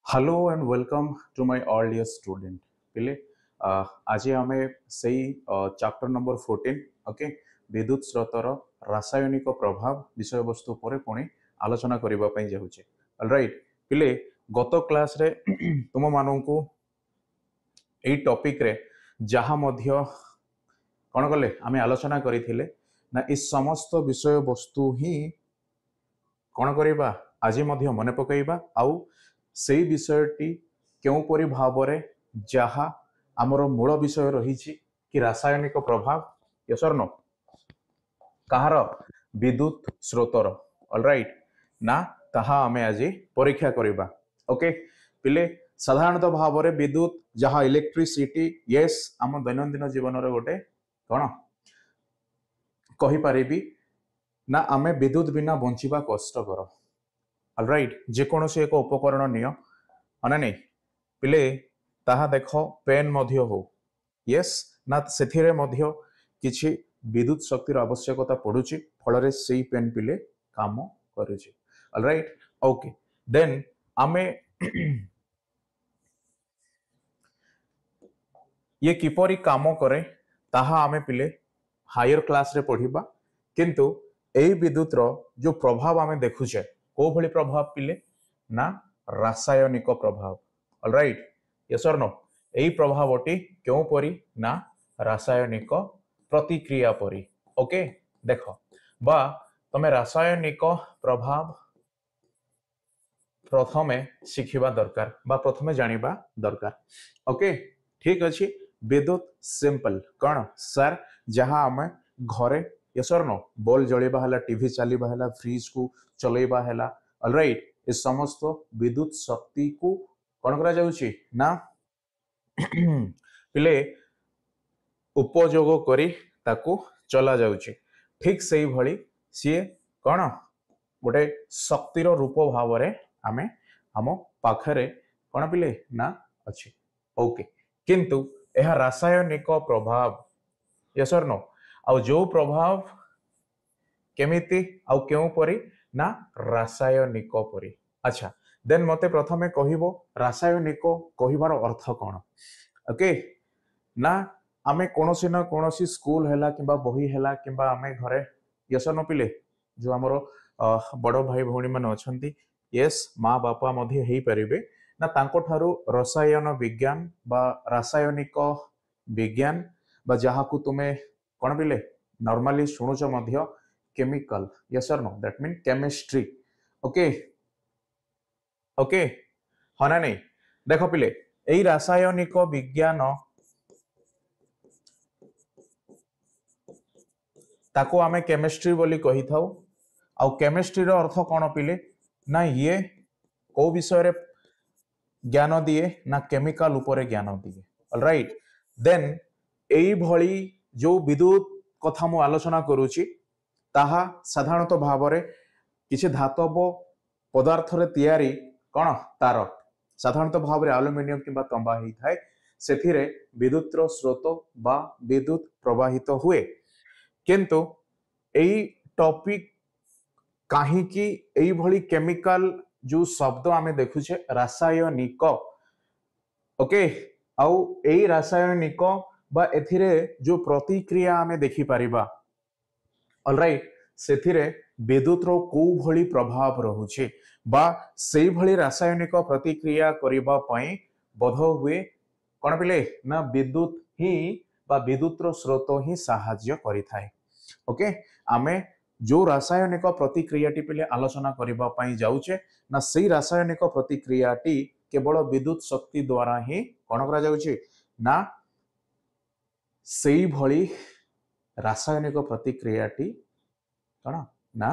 Hello and welcome to my all dear student पिले आज आम से चैप्टर नंबर 14 ओके विद्युत स्रोतर रासायनिक प्रभाव विषय वस्तु पर पुणी आलोचना करने जाऊे ऑलराइट पिले गत क्लास रे तुम मानू यही टॉपिक रे जहाँ मध्य कौन कले आम आलोचना करथिले ना इस समस्त विषय वस्तु ही कौन करवा आज मन पकईबा आउ से विषयटी क्योंपरी भाव जहा आमर मूल विषय रही कि रासायनिक प्रभाव यस और नो कहार विद्युत स्रोतर ऑलराइट ना ताहा आमे आज परीक्षा करवा ओके पिले साधारणतः भाव में विद्युत जहाँ इलेक्ट्रिसिटी यस आम दैनंदिन जीवन गोटे कौन कहीपरि ना आमे विद्युत बिना बंचिबा कष्टकर ऑलराइट जेकोसी एक उपकरण नियो अने नहीं पिले ताहा देख पेन मध्य हो यस ना सेथिरे मध्य किछि विद्युत शक्तिर आवश्यकता पड़ुछि फल से पेन पिले काम करुछि ऑलराइट ओके देन आमे ये किपरि काम करे ताहा आमे पिले हायर क्लास रे पढ़िबा किंतु एई विद्युत रो जो प्रभाव आमे देखुछे को भली प्रभाव पिले ना रासायनिक प्रभाव ऑलराइट यस और नो एई प्रभावटी क्यों परी ना रासायनिक प्रतिक्रिया परी ओके देख बा तमे रासायनिक प्रभाव प्रथमे शिखिबा दरकार बा प्रथमे जानिबा दरकार ओके ठीक अछि विद्युत सिंपल कौन सर जहाँ आम घरे यस और नो बॉल जलेबा है टीवी चलवा है फ्रिज को चलेबा है ऑलराइट ए समस्त विद्युत शक्ति को कौन करा जाउछि ना पिले उपयोग करी ताकू चला जाउछि ठीक से भली सी कौन गोटे शक्तिर रूप भाव में आमे हम पाखरे कौन पिले ना अच्छी ओके किंतु यह रासायनिक प्रभाव यस और नो आ जो प्रभाव केमिति आउ क्यों परी ना रासायनिक परी अच्छा देन मते प्रथमे कहिबो रासायनिक कहिबार अर्थ कौन ओके ना आमे कोनोसी ना कोनोसी स्कूल हैला किबा बही हैला किबा आमे घरे यस न पिले जो हमरो बड़ भाई भौणी मान अछंती यस माँ बापा मध्य हेई परिबे ना तांको ठारू रसायन विज्ञान बा रासायनिक विज्ञान बा जहाँ को तुम्हें कौन पिले नॉर्मली शुणुच मध्य केमिकल यस और know that mean chemistry okay okay हाँ ना नहीं देख पिले यही रासायनिक विज्ञान ताको आमे केमिस्ट्री बोली कही थाउ आउ केमिस्ट्री रो अर्थ कौन पिले ना ये को विषय रे ज्ञान दिए ना केमिकल उपरे ज्ञान दिए ऑलराइट देन एई भली जो विद्युत कथा मु आलोचना करूची ताहा साधारणतः भाव में किसी धातव पदार्थ रे तैयारी कौन तार साधारणतः भाव में एल्युमिनियम किंबा तंबा ही थाए सेथिरे विद्युत स्रोत बा विद्युत प्रवाहित हुए किंतु एई टॉपिक कहीं की एई भली केमिकल जो शब्द आमे देखुछे रासायनिक ओके आउ एई रासायनिक बा एथिरे जो प्रतिक्रिया आमे देखि परिबा ऑलराइट सेथिरे विद्युत रो को भली प्रभाव रहुछे बा सेई भली रासायनिक प्रतिक्रिया करिबा पई बोध हुए कोन पिले ना विद्युत ही बा विद्युत रो स्रोत ही सहाय्य करिथाय ओके आमे जो रासायनिक प्रतिक्रियाटी पिले आलोचना करिबा पई जाउचे ना सेई रासायनिक प्रतिक्रियाटी केवल विद्युत शक्ति द्वारा ही कोन करा जाउचे ना सेई भली रासायनिक प्रतिक्रियाटी कौन ना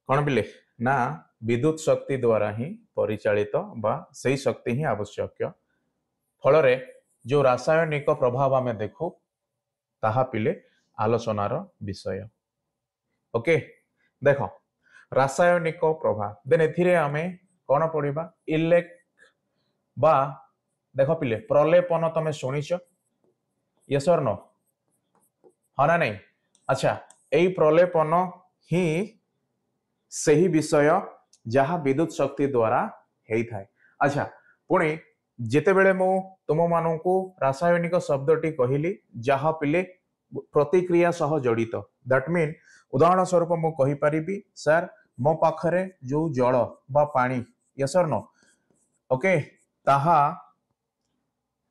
कौन बिले ना विद्युत शक्ति द्वारा ही परिचालित बा सही शक्ति ही आवश्यक फल रे जो रासायनिक प्रभाव आमे देखो ताहा पिले आलोचनार विषय ओके देखो रासायनिक प्रभाव देन एथिरे आमे कौन पढ़िबा इलेक्ट बा देखो पिले प्रलेपन तमे शुणिच यस और नो हाँ ना नहीं अच्छा यही प्रलेपन ही सही विषय जहाँ विद्युत शक्ति द्वारा होता है। अच्छा पुणी जितेबेले मु तुम मानू रासायनिक शब्दटी कहली जहाँ पिले प्रतिक्रिया सह जड़ित दैट मीन उदाहरण स्वरूप मु कहि परिबी सर मो पाखरे जो जल बा पानी यस और नो ओके ताहा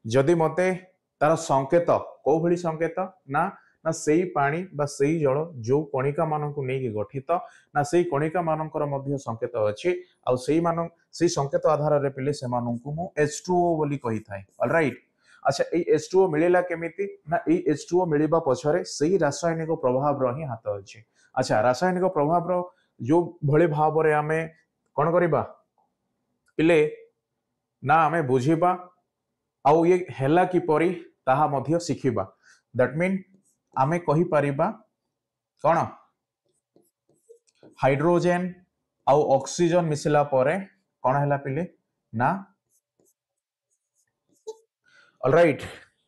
जदि मते तार संकेत को भली संकेत ना ना सेई पानी बा सेई जल जो कणिका मानकु नेकी गठित ना सेई कणिका मानकर मध्य संकेत अछि आ सेई संकेत आधार रे पिले से मानकु मु H2O बोली कहि थाए ऑलराइट। अच्छा ए H2O मिलेला केमिति ना ए H2O मिलिबा पछरे सेई रासायनिक प्रभाव रो ही हाथ अछि। अच्छा रासायनिक प्रभाव रो जो भले भाव रे आमे कोन करिबा पिले ना आमे बुझिबा आउ ये हेला किपरि ताहा मध्य शिखिबा दैट मीन आमे कहि परिबा कोन हाइड्रोजन आउ ऑक्सीजन मिसिला परे कोन हैला पिले ना ऑलराइट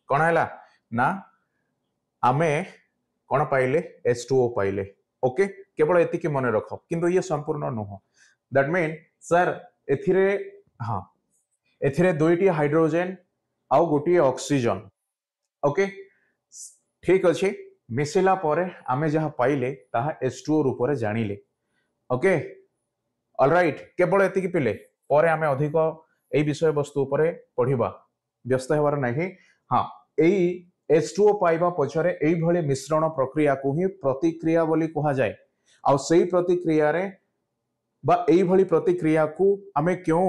कोन हैला ना आमे कोन पाइले H2O पाइले ओके केवल एतिकी मने रखो किंतु ये संपूर्ण नुह दैट मीन सर एथिरे हां एथिरे दुईटी हाइड्रोजन आउ गोटी ऑक्सीजन ओके ठीक अच्छे मिसिला परे आमे जहा पाइले ताहा H2O रूप रे जानिले ओके ऑलराइट केवल एतिकी पिले परे आमे अधिक एई विषय वस्तु उपरे पढिबा व्यस्त हेबार नाही। हां एई H2O पाइबा पछरे एई भले मिश्रण प्रक्रिया को ही प्रतिक्रिया बोली कहा जाए आ सेई प्रतिक्रिया रे बा एई भली प्रतिक्रिया को आमे क्यों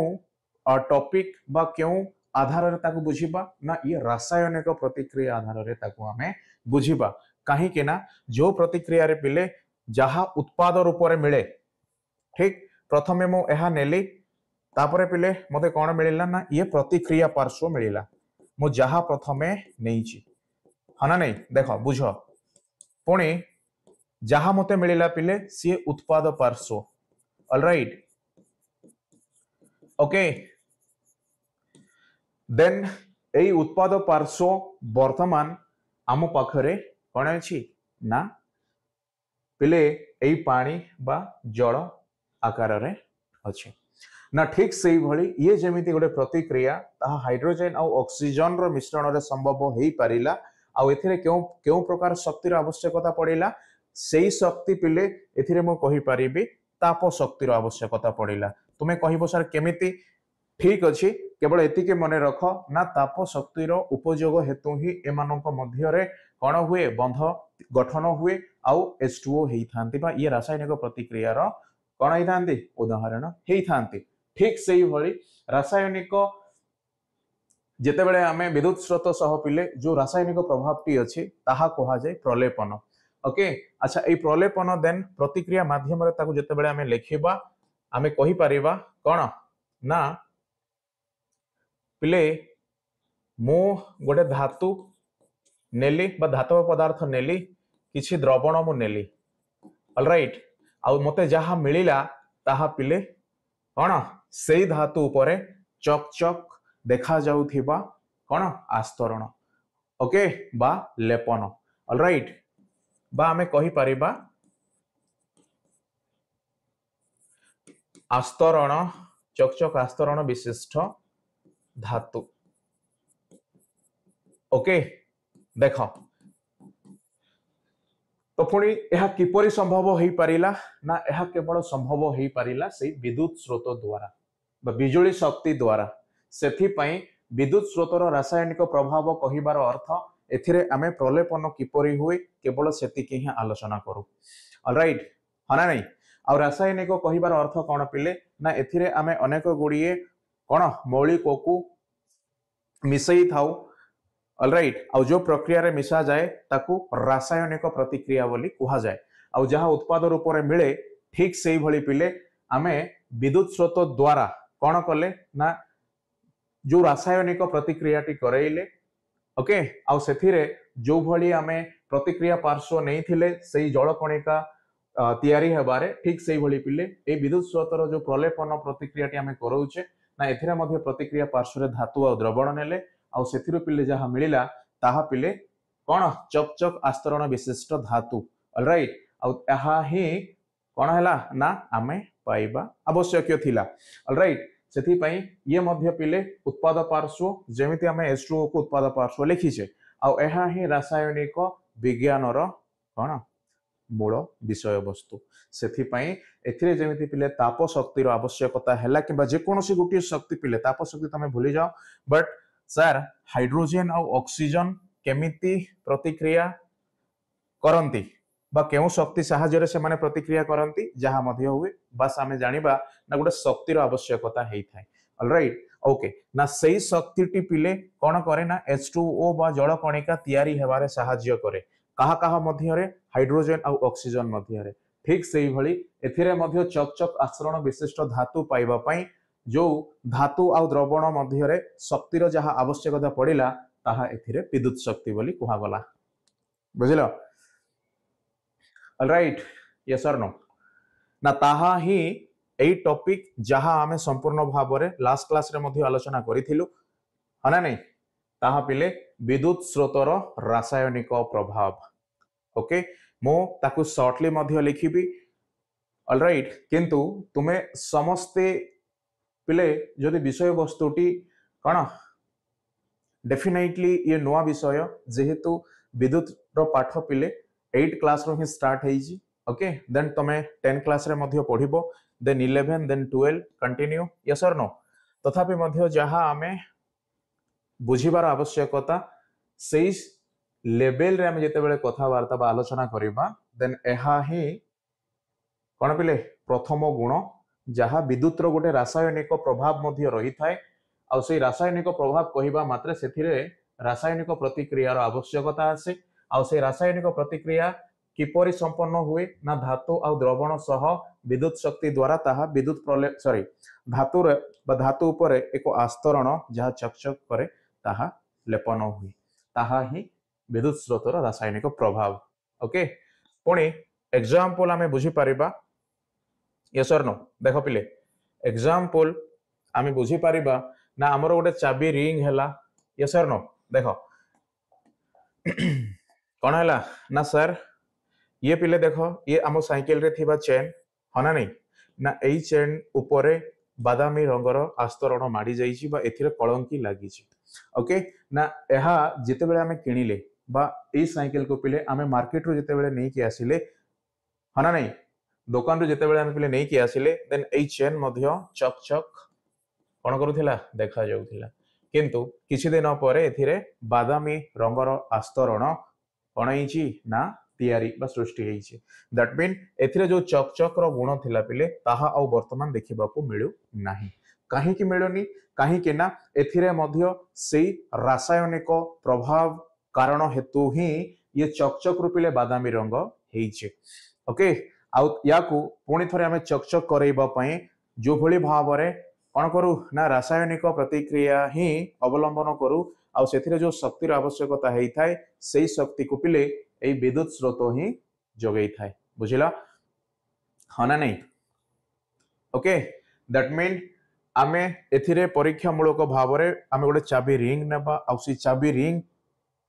टॉपिक बा क्यों आधार रे ताकू बुझिबा ना ये रासायनिक प्रतिक्रिया आधार रे ताकू आमे बुझिबा कहीं के ना जो प्रतिक्रिया रे पिले जहा उत्पाद रूप रे मिले ठीक प्रथमे मु एहा नेली तापरे पिले मते कोन मिलिला ना ये प्रतिक्रिया पार्श्व मिलिला मु जहा प्रथमे नेइची हना नहीं देखो बुझो पुणी जहा मते मिलिला पिले सी उत्पाद पार्श्व ऑलराइट ओके देन एई उत्पाद पार्श्व वर्तमान आम पाखरे कोन अछि ना पिले एई पानी बा जल आकार रे अछि ना ठीक सेई भली ये जेमिति गोटे प्रतिक्रिया ताहा हाइड्रोजन और ऑक्सीजन रो मिश्रण रे संभव हेई परिला आ एथिरे केउ प्रकार शक्ति रो आवश्यकता पड़िला सेई शक्ति पिले एथिरे मो कहि परिबी ताप शक्ति रो आवश्यकता पड़िला तुमे कहिबो सर केमिति ठीक अछि केवल एतिके मने रख ना ताप शक्ति रो उपयोग हेतु ही एमानक मध्य रे कोन हुए बंध गठन हुए आउ H2O हेई थांती बा ये रासायनिक प्रतिक्रिया रो कोन हेई थांती उदाहरण हेई थांती ठीक सेई भली रासायनिक जेतेबेले आमे विद्युत स्रोत सह पिले जो रासायनिक प्रभावटी अछि ताहा कहा जाय प्रलेपन ओके। अच्छा ए प्रलेपन देन प्रतिक्रिया माध्यम रे ताकू जेतेबेले आमे लेखिबा आमे कहि परिबा कोन ना पिले मु गोटे धातु नेली बा धातव पदार्थ नेली किछि द्रवण मु नेली ऑलराइट आ मते जहा मिलिला ताहा पिले कोन सेई धातु उपरे चक चक देखा जाउथिबा कोन आस्तरण ओके बा लेपन ऑलराइट बा आमे कहि परिबा आस्तरण चक चक आस्तरण विशिष्ट धातु ओके देख तो पुणी यह किपरि संभव हो पारिला ना यह केवल संभव हो पारिला से विद्युत स्रोत द्वारा बा बिजुली शक्ति द्वारा सेथि पई विद्युत स्रोतर रासायनिक प्रभाव कहिबार अर्थ एथिरे आमे प्रलेपन किपरि हुए केवल सेतिके ही आलोचना करू ऑलराइट हना नहीं आ रासायनिक कहिबार अर्थ कोन पिले ना एथिरे आमे अनेक गुड़िए कोन मौलिक को मिसई थाउ ऑलराइट आ जो प्रक्रिया रे मिसा जाए ताकू रासायनिक प्रतिक्रिया बोली कहा जाए आ जहां उत्पाद रूप रे मिले ठीक सेई भली पिले आमे विद्युत स्रोत द्वारा कोन कले ना जो रासायनिक प्रतिक्रियाटी करैले ओके आ सेथिरे जो भली आमे प्रतिक्रिया पार्श्व नहीं थिले सेई जल कणिका तैयारी हेबारे ठीक सेई भली पिले ए विद्युत स्रोतर जो प्रलेपन प्रतिक्रियाटी आमे करौचे ना एथिरे मध्ये प्रतिक्रिया पार्श्व रे धातु आ द्रवण नेले आ सेथिरो पिले जहा मिलिला ताहा पिले कोन चक चक आस्तरण विशिष्ट धातु ऑलराइट आ एहा ही कोन हैला ना आमे पाइबा आवश्यक थिला ऑलराइट सेथि पई ये मध्य पिले उत्पाद पार्श्व जेमिति आमे H2O को उत्पाद पार्श्व लिखिछे आ एहा ही रासायनिक विज्ञान रो कोन मूल विषय वस्तु सेथि पई एथिरे जेमिति पिले ताप शक्ति रो आवश्यकता हैला किबा जे कोनोसी गुटी शक्ति पिले ताप शक्ति तमे भूली जाओ बट सर हाइड्रोजन और ऑक्सीजन केमिति प्रतिक्रिया करंती बा केउ शक्ति साहाय्य से माने प्रतिक्रिया करंती जहा मध्य हुए बस आमे जानिबा ना गोटे शक्ति रो आवश्यकता हेई थाए ऑलराइट ओके ना सही शक्ति टी पिले कोन करे ना H2O बा जल कणिका तयारी हेबारे साहाय्य करे कहा कहा मध्य रे हाइड्रोजन और ऑक्सीजन मध्य रे ठीक सेही भली एथिरे मध्य चकचक आचरण विशिष्ट धातु पाइबा पई जो धातु और द्रवण मध्य रे शक्ति रो जहा आवश्यकता पड़िला ताहा एथिरे विद्युत शक्ति बोली कुहा गला बुझिलो ऑलराइट यस और नो ना ताहा ही एई टॉपिक जहा आमे संपूर्ण भाबरे लास्ट क्लास रे मध्य आलोचना करिथिलु हना नै ताहा पिले विद्युत स्रोतर रासायनिक प्रभाव ओके मो ताकु शॉर्टली मध्य लिखिबी ऑलराइट किंतु तुमे समस्ते पिले जदि विषय वस्तुटी कण डेफिनेटली ये नवा विषय जेहेतु विद्युत रो पाठ पिले 8 क्लास रो ही स्टार्ट हेजी ओके देन तमे 10 क्लास रे मध्य पढिबो देन 11 देन 12 कंटिन्यू यस और नो तथापि मध्य जहा आमे बुझिबार आवश्यकता सेई लेवल रे आमे जते बेले कथा वार्ता बा आलोचना करिबा देन एहा ही कोन पिले प्रथम गुण जहा विद्युत रो गोटे रासायनिक प्रभाव मध्य रही थाए आ सेई रासायनिक प्रभाव कहिबा मात्रे सेथिरे रासायनिक प्रतिक्रिया रो आवश्यकता आसे आ सेई रासायनिक प्रतिक्रिया किपरि संपन्न हुए ना धातु और द्रवण सह विद्युत शक्ति द्वारा ताहा विद्युत सॉरी धातु रे बा धातु ऊपर एक आस्तरण जहा चकचक करे ताहा लेपन हुए ताहा ही विद्युत स्रोतर रासायनिक प्रभाव ओके पुणी एग्जांपल आमे बुझी परिबा यस और नो देखो पिले एग्जांपल आमे बुझी परिबा ना हमर गोटे चाबी रिंग हैला यस और नो देखो कोन हैला ना सर ये पिले देखो ये आम साइकिल रे थिबा चेन हना नहीं ना एई चेन ऊपरे बादामी रंगर आस्तरण माडी जाईची बा एथिरे कलंकी लागी छी ओके ना एहा जेते बेले आमे किनिले बा एई साइकिल को पिले आमे मार्केट रो जेते बेले नै कि आसिले हना नहीं दुकान रो जेते बेले आमे पिले नै कि आसिले देन एई चेन मध्य चक चक कोन करूथिला देखा जाउथिला किंतु किछि दिन परे एथिरे बादामी रंगर आस्तरण कोनैची ना तैयारी बा सृष्टि हेइछि दैट मीन एथिरे जो चकचक रो गुण थिला पिले ताहा आ वर्तमान देखिबा को मिलु नाही काहे कि मिलुनी काहे कि ना एथिरे मध्य सेई रासायनिक प्रभाव कारण हेतु ही ये चकचक रूपिले बादामी रंग हेइछि ओके आ याकू पुणी थरे हमें चकचक करैबा पई जो भली भावरे कोन करू ना रासायनिक प्रतिक्रिया ही अवलंबन करू आ सेथिरे जो शक्ति रो आवश्यकता हेइ थाए सेई शक्ति को पिले ए विद्युत स्रोत ही जोगई थाए बुझिला हना नहीं ओके दैट मीन आमे एथिरे परीक्षा मूलक भावरे आमे गोटे चाबी रिंग नेबा आ सी चाबी रिंग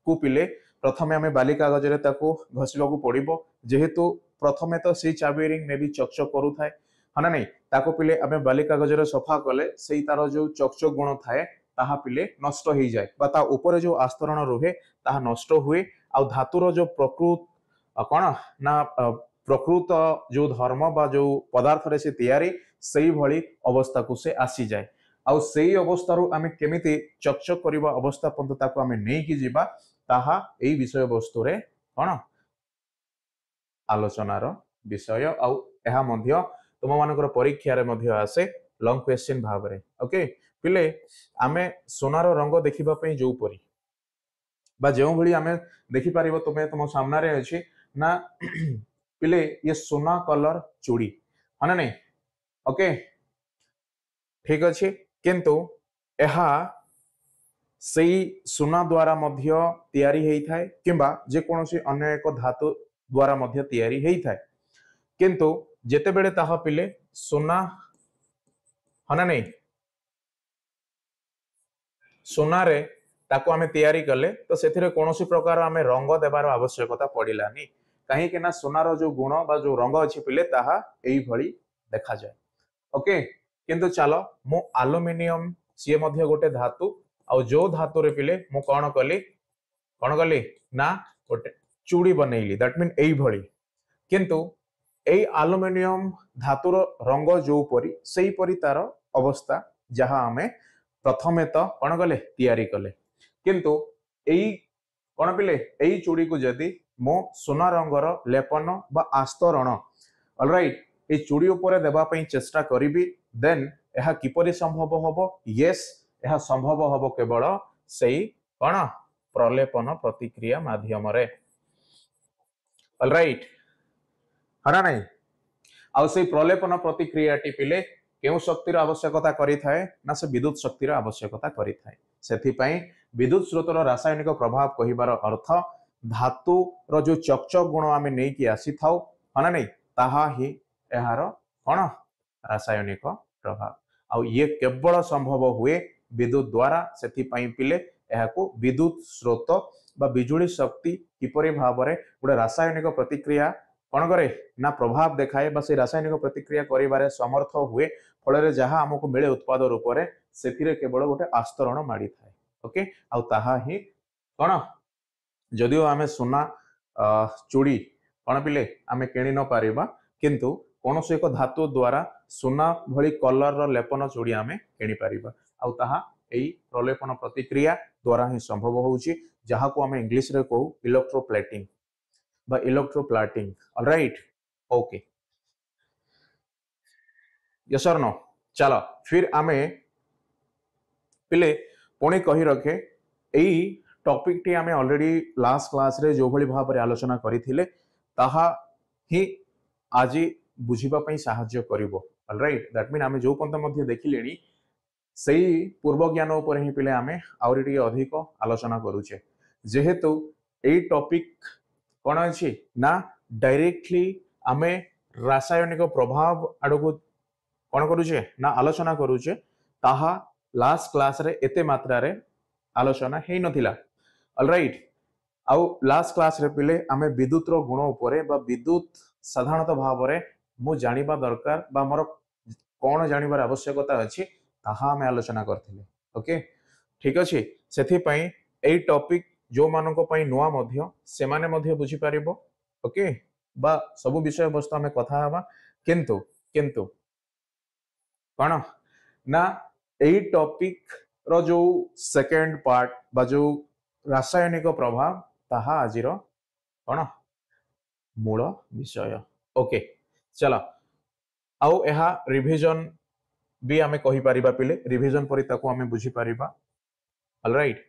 को पिले प्रथमे आमे बाली कागज रे ताको घसिबा को पड़िबो जेहेतु प्रथमे तो सी चाबी रिंग ने भी चकचक करू थाए हना नहीं ताको पिले आमे बाली कागज रे सफा कले सेई तारो जो चकचक गुण थाए ताहा पिले नष्ट हो जाए बा ता ऊपर जो आस्तरण रुहे ताहा नष्ट हुए आ धातुर जो प्रकृत कौन ना प्रकृत जो धर्म बा जो पदार्थ रे से तैयारी सही भली अवस्था को से आसी जाए आ सही अवस्था रो आमे केमिति चकचक करबा अवस्था पंत ताको आमे नै कि जिबा ताहा एई विषय वस्तु रे कौन आलोचना रो विषय आ एहा मध्य तुम मानकर परीक्षा रे मध्य आसे लॉन्ग क्वेश्चन भाव रे ओके पिले आमे सोनार रंग देखिबा पई जो परी बा जो भली आमे देखि पारिबो तुमे तुम सामना रे अछि ना पिले ये सोना कलर चूड़ी हना नहीं ओके ठीक अछि किंतु एहा सेई सोना द्वारा मध्य तयारी हेई थाए किंबा जे कोनोसी अन्य एक धातु द्वारा मध्य तयारी हेई थाए किंतु जेते बेले ताहा पिले सोना हना नहीं सोना रे ताको आमे तयारी कले तो सेथिरे कोनोसी प्रकार आमे रंग देबार आवश्यकता पड़िलानी काहे कि ना सोनार जो गुण बा जो रंग अछि पिले ताहा एई भली देखा जाए ओके किंतु चलो मु एल्युमिनियम सी मध्य गोटे धातु आ जो धातु रे पिले मु कौन कली ना गोटे चूड़ी बनैली दैट मीन एई भली किंतु एई एल्युमिनियम धातुर रंग जो परी सेई परी तार अवस्था जहाँ आमे प्रथमे तो कौन कले तैयारी कले किंतु एई कौन पिले एई चूड़ी को जदि मो सोना रंगर लेपन बा आस्तरण ऑलराइट ए चूड़ी ऊपर देबा पई चेष्टा करिबी देन यह किपरि संभव हबो यस यह संभव हबो केवल सेई कौन प्रलेपन प्रतिक्रिया माध्यम रे ऑलराइट हना नहीं आउ से प्रलेपन प्रतिक्रिया टी पिले केउ शक्तिर आवश्यकता करि थाए ना से विद्युत शक्तिर आवश्यकता करि थाए सेथि पई विद्युत स्रोतर रासायनिक प्रभाव कहिबार अर्थ धातु रो जो चकचक गुण आमे नै कि आसी थाउ हना नहीं ताहा ही एहार कोन रासायनिक प्रभाव आउ ये केवल संभव हुए विद्युत द्वारा सेथि पई पिले एहाको विद्युत स्रोत बा बिजुली शक्ति किपरि भाबरे गोटे रासायनिक प्रतिक्रिया कौन करे ना प्रभाव देखाए बा से रासायनिक प्रतिक्रिया करिबारे समर्थ हुए फल जहाँ आमको मिले उत्पाद रूप से केवल गोटे आस्तरण माड़ी थाए ओके आउ ताहा ही कौन जदिओ आमे सुना चूड़ी कौन पिले आमे किणी न पारिबा किंतु कौन से एक धातु द्वारा सुना भली कलर रो लेपन चूड़ी आमे किणी पारिबा आउ ताहा एई प्रलेपन प्रतिक्रिया द्वारा ही संभव होउची जहाँ को आमे इंग्लिश रे कहू इलेक्ट्रोप्लेटिंग बा इलेक्ट्रोप्लेटिंग ऑलराइट ओके यस और नो चलो फिर आमे पिले पुणी कही रखे एई टॉपिक टी आमे ऑलरेडी लास्ट क्लास रे जो भली भाव रे आलोचना करिथिले ताहा ही आज बुझिबा पई सहाय्य करिवो ऑलराइट दैट मीन आमे जो पंत मध्ये देखिलेनी सेई पूर्व ज्ञान ऊपर ही पिले आमे आउरी टी अधिक आलोचना करूचे जेहेतु एई टॉपिक कौन अच्छी ना डायरेक्टली आमे रासायनिक प्रभाव आड़क कौन करुचे ना आलोचना करुचे ताहा लास्ट क्लास रे एते मात्रा रे आलोचना हेई नथिला ऑलराइट आउ लास्ट क्लास रे पिले आमे विद्युत रो गुण ऊपर बा विद्युत साधारणतः भाव रे मु जानिबा दरकार बा मोर कौन जानिबार आवश्यकता अछि ताहा आमे आलोचना करथिले ओके ठीक अछि सेथि पई एई टॉपिक जो मानको पई नुआ मध्य से माने मध्य बुझी पारिबो ओके बा सब विषय वस्तु हमें कथा हवा किंतु किंतु कौन ना एई टॉपिक रो जो सेकंड पार्ट बा जो रासायनिक प्रभाव ताहा आजिर कौन मूल विषय ओके चलो आउ एहा रिविजन भी आमे कहि पारिबा पिले रिविजन परि ताको आमे बुझी पारिबा ऑलराइट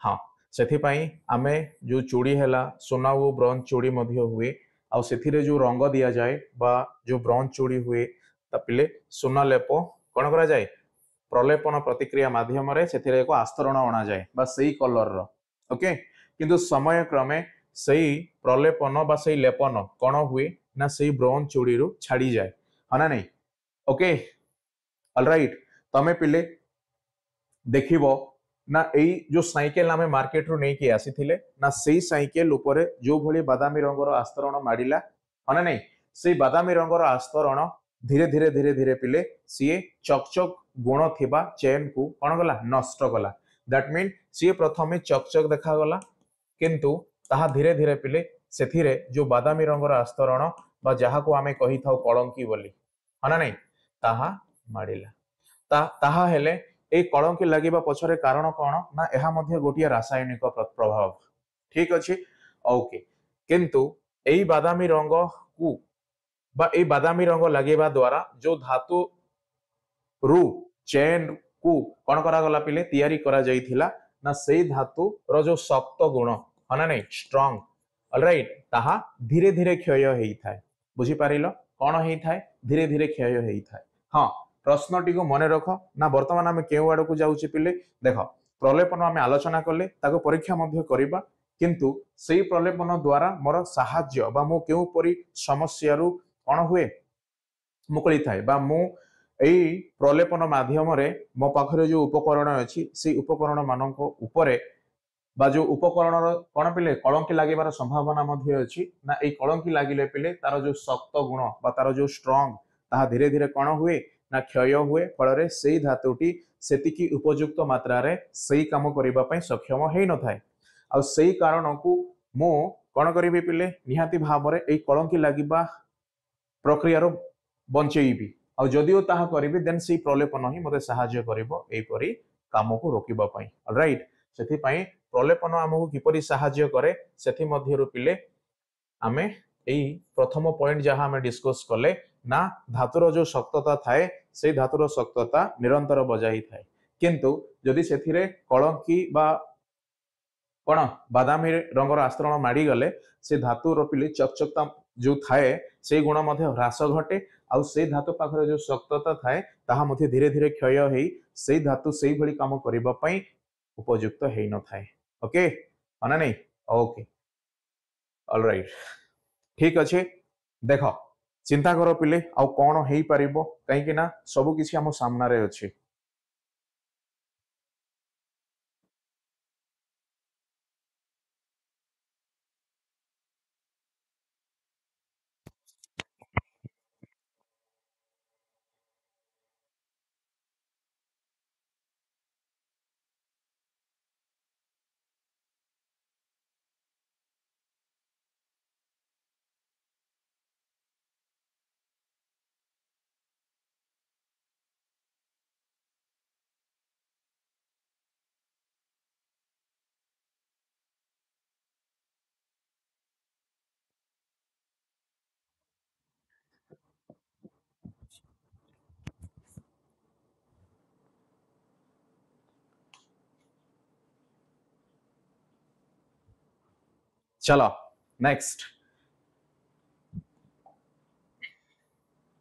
हाँ सेथि पई आमे जो चूड़ी हैला सोना वो ब्रॉन्ज चूड़ी मध्य हुए आउ सेथिरे जो रंग दिया जाए बा जो ब्रॉन्ज चूड़ी हुए ता पिले सोना लेप कोन करा जाए प्रलेपन प्रतिक्रिया माध्यम रे सेथिरे एको आस्तरण अणा जाए बा सेही कलर रो ओके किंतु समय क्रमे सेही प्रलेपन बा सेही लेपन कोन हुए ना सेही ब्रॉन्ज चूड़ी रु छाड़ी जाए हना नहीं ओके ऑलराइट तमे पिले देखिबो ना एई जो साइकेल आमे मार्केट रो नै कि आसीथिले ना सेही साइकेल ऊपर जो भली बादामी रंगर आस्तरण माडिला हना नहीं सेही बादामी रंगर आस्तरण धीरे धीरे धीरे धीरे पिले सीए चकचक गुण थिबा चेन को कोन गला नष्ट गला दैट मीन सीए प्रथमे चकचक देखा गला किंतु ताहा धीरे धीरे पिले सेथिरे जो बादामी रंगर आस्तरण बा जहा को आमे कहि थाउ कलंकी बोली हना नहीं ताहा माडिला ताहा हेले ए कलंकी लागिबा पछरे कारण कोन ना एहा मध्ये गोटिया रासायनिक प्रभाव ठीक अछि ओके किंतु एई बादामी रंग को बा एई बादामी रंग लागिबा द्वारा जो धातु रु चेन को कोन करा गला पिले तयारी करा जाईथिला ना सेई धातु रो जो शक्त गुण हना नहीं स्ट्रांग ऑलराइट ताहा धीरे धीरे क्षय हेई थाए बुझी पारिलो कोन हेई थाए धीरे धीरे क्षय हेई थाए हाँ प्रश्नटी को मन रख ना वर्तमान आम केउ आड़ को जाऊे पिले देख प्रलेपन आम आलोचना कले ताको परीक्षा मध्य करिबा किंतु सेही प्रलेपन द्वारा मोर साहाय्य बा मो केउ परि समस्या रु कोन हुए मुकली थाए बा मो एई प्रलेपन माध्यम रे मो पाखरे जो उपकरण अछि से उपकरण मानको उपरे बा जो उपकरण कोन पिले कलंकी लागिबार संभावना मध्य अछि ना एई कलंकी लागिले पिले तार जो शक्त गुण बा तार जो स्ट्रांग ताहा धीरे धीरे कोन हुए ना क्षय हुए फल से धातुटी सेतिकी उपयुक्त मात्रा रे सही काम करबा पई सक्षम हेई न थाए आ सही कारण को मो कौन करी पिले निहाती भाव में यही कलंकी लगे प्रक्रियार बंचेबी आ जदिओ ताहा करिबी देन से प्रलेपन ही मते सहाय्य करिवो एपरि काम को रोकिबा पई ऑलराइट सेथि पई प्रलेपन हमहु किपरि सहाय्य करे सेथि मध्यरु पिले आमे एई प्रथम पॉइंट जहां हमें डिस्कस कले ना धातुर जो शक्तता थाए से धातुर शक्तता निरंतर बजाई थाए किंतु जदि सेथिरे कलंकी बा कौन बादामी रंगर आस्तरण माड़ी गले से धातुर पिले चकचकता जो थाए से गुण ह्रास घटे आउ से धातु पाखरे जो शक्तता थाए ताहा मध्य धीरे धीरे क्षय होई से धातु से भली काम करिबा पई उपयुक्त हेई न थाए ओके माने नहीं ओके ऑलराइट ठीक अच्छे देख चिंता कर पिले आउ कौन हेई परिबो कहीं ना सब किसी आम सामने अच्छे चलो नेक्स्ट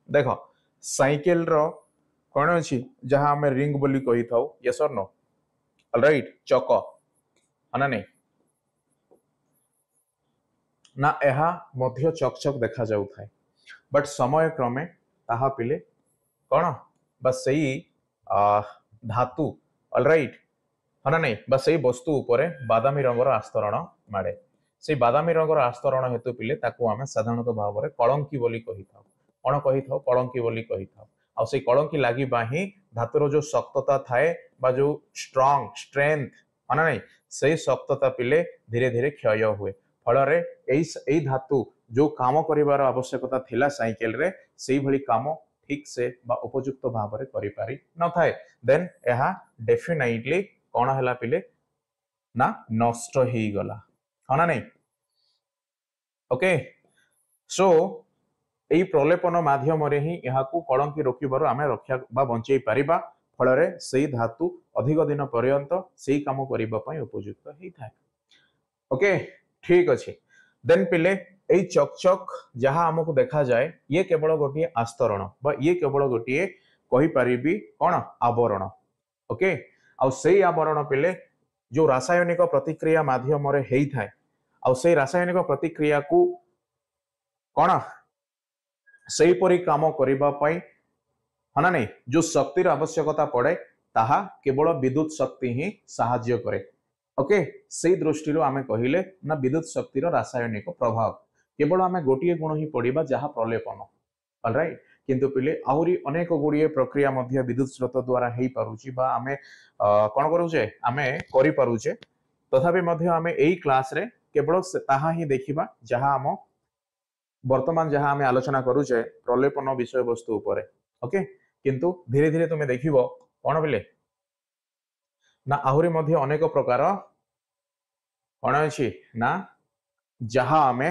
देख साइकिल रो कौन अच्छी जहां हमें रिंग बोली कही था यस और नो ऑलराइट चक ना नहीं ना यह मध्य चकचक देखा जाऊ थाए बट समय क्रमे ताहा पिले कौन बस सही धातु ऑलराइट हाँ ना नहीं बस सही वस्तु उपरे बादामी रंगर आस्तरण माड़े से बादामी रंगर आस्तरण हेतु पिले ताकू आमे साधारणतः भाव में कलंकी बोली कही था कौन कही था कलंकी बोली कही था आ से कलंकी लागिबा ही धातुर जो शक्तता थाए बा जो स्ट्रांग स्ट्रेंथ हाँ ना नहीं से शक्तता पिले धीरे धीरे क्षय हुए फल एई धातु जो काम करिवार आवश्यकता थिला साइकिल रे सेई भली काम ठीक से बा उपयुक्त भाव में करि पारि न थाए देन एहा डेफिनेटली कौन है पिले ना नष्ट ही गला हाँ ना नहीं ओके सो यही प्रलेपन माध्यम ही यहाँ कलंकी रोकबार आम रक्षा बा बंचई पारिबा फल से धातु अधिक दिन पर्यंत से काम करने उपयुक्त होता है ओके ठीक अच्छे देन पिले यही चकचक जहाँ आमको देखा जाए ये केवल गोटे आस्तरण बा ये केवल गोटे कहीपरि कौन आवरण ओके आउ आवरण पिले जो रासायनिक प्रतिक्रिया माध्यम होता है आउ से रासायनिक प्रतिक्रिया को कौन से परी काम करने हाँ ना नहीं जो शक्तिर आवश्यकता पड़े ताहा केवल विद्युत शक्ति ही साहाय्य करे ओके से दृष्टि आम कहले ना विद्युत शक्तिर रासायनिक प्रभाव केवल आम गोटे गुण ही पढ़ा जहाँ प्रलेपन ऑलराइट किंतु पिले आहरी अनेक गुड़िए प्रक्रिया मध्य विद्युत स्रोत द्वारा हो पारुची बा आमे कौन करूचे आमे करि पारुचे तथापि मध्य आमे एई क्लास रे केवल ताहा ही देखिबा जहाँ आम वर्तमान जहाँ आम आलोचना करुचे प्रलेपन विषय वस्तु उपरे ओके किंतु धीरे धीरे तुम्हें देखिबो कौन बिले ना आहरी मध्य अनेक प्रकार कौन अच्छी ना जहाँ आम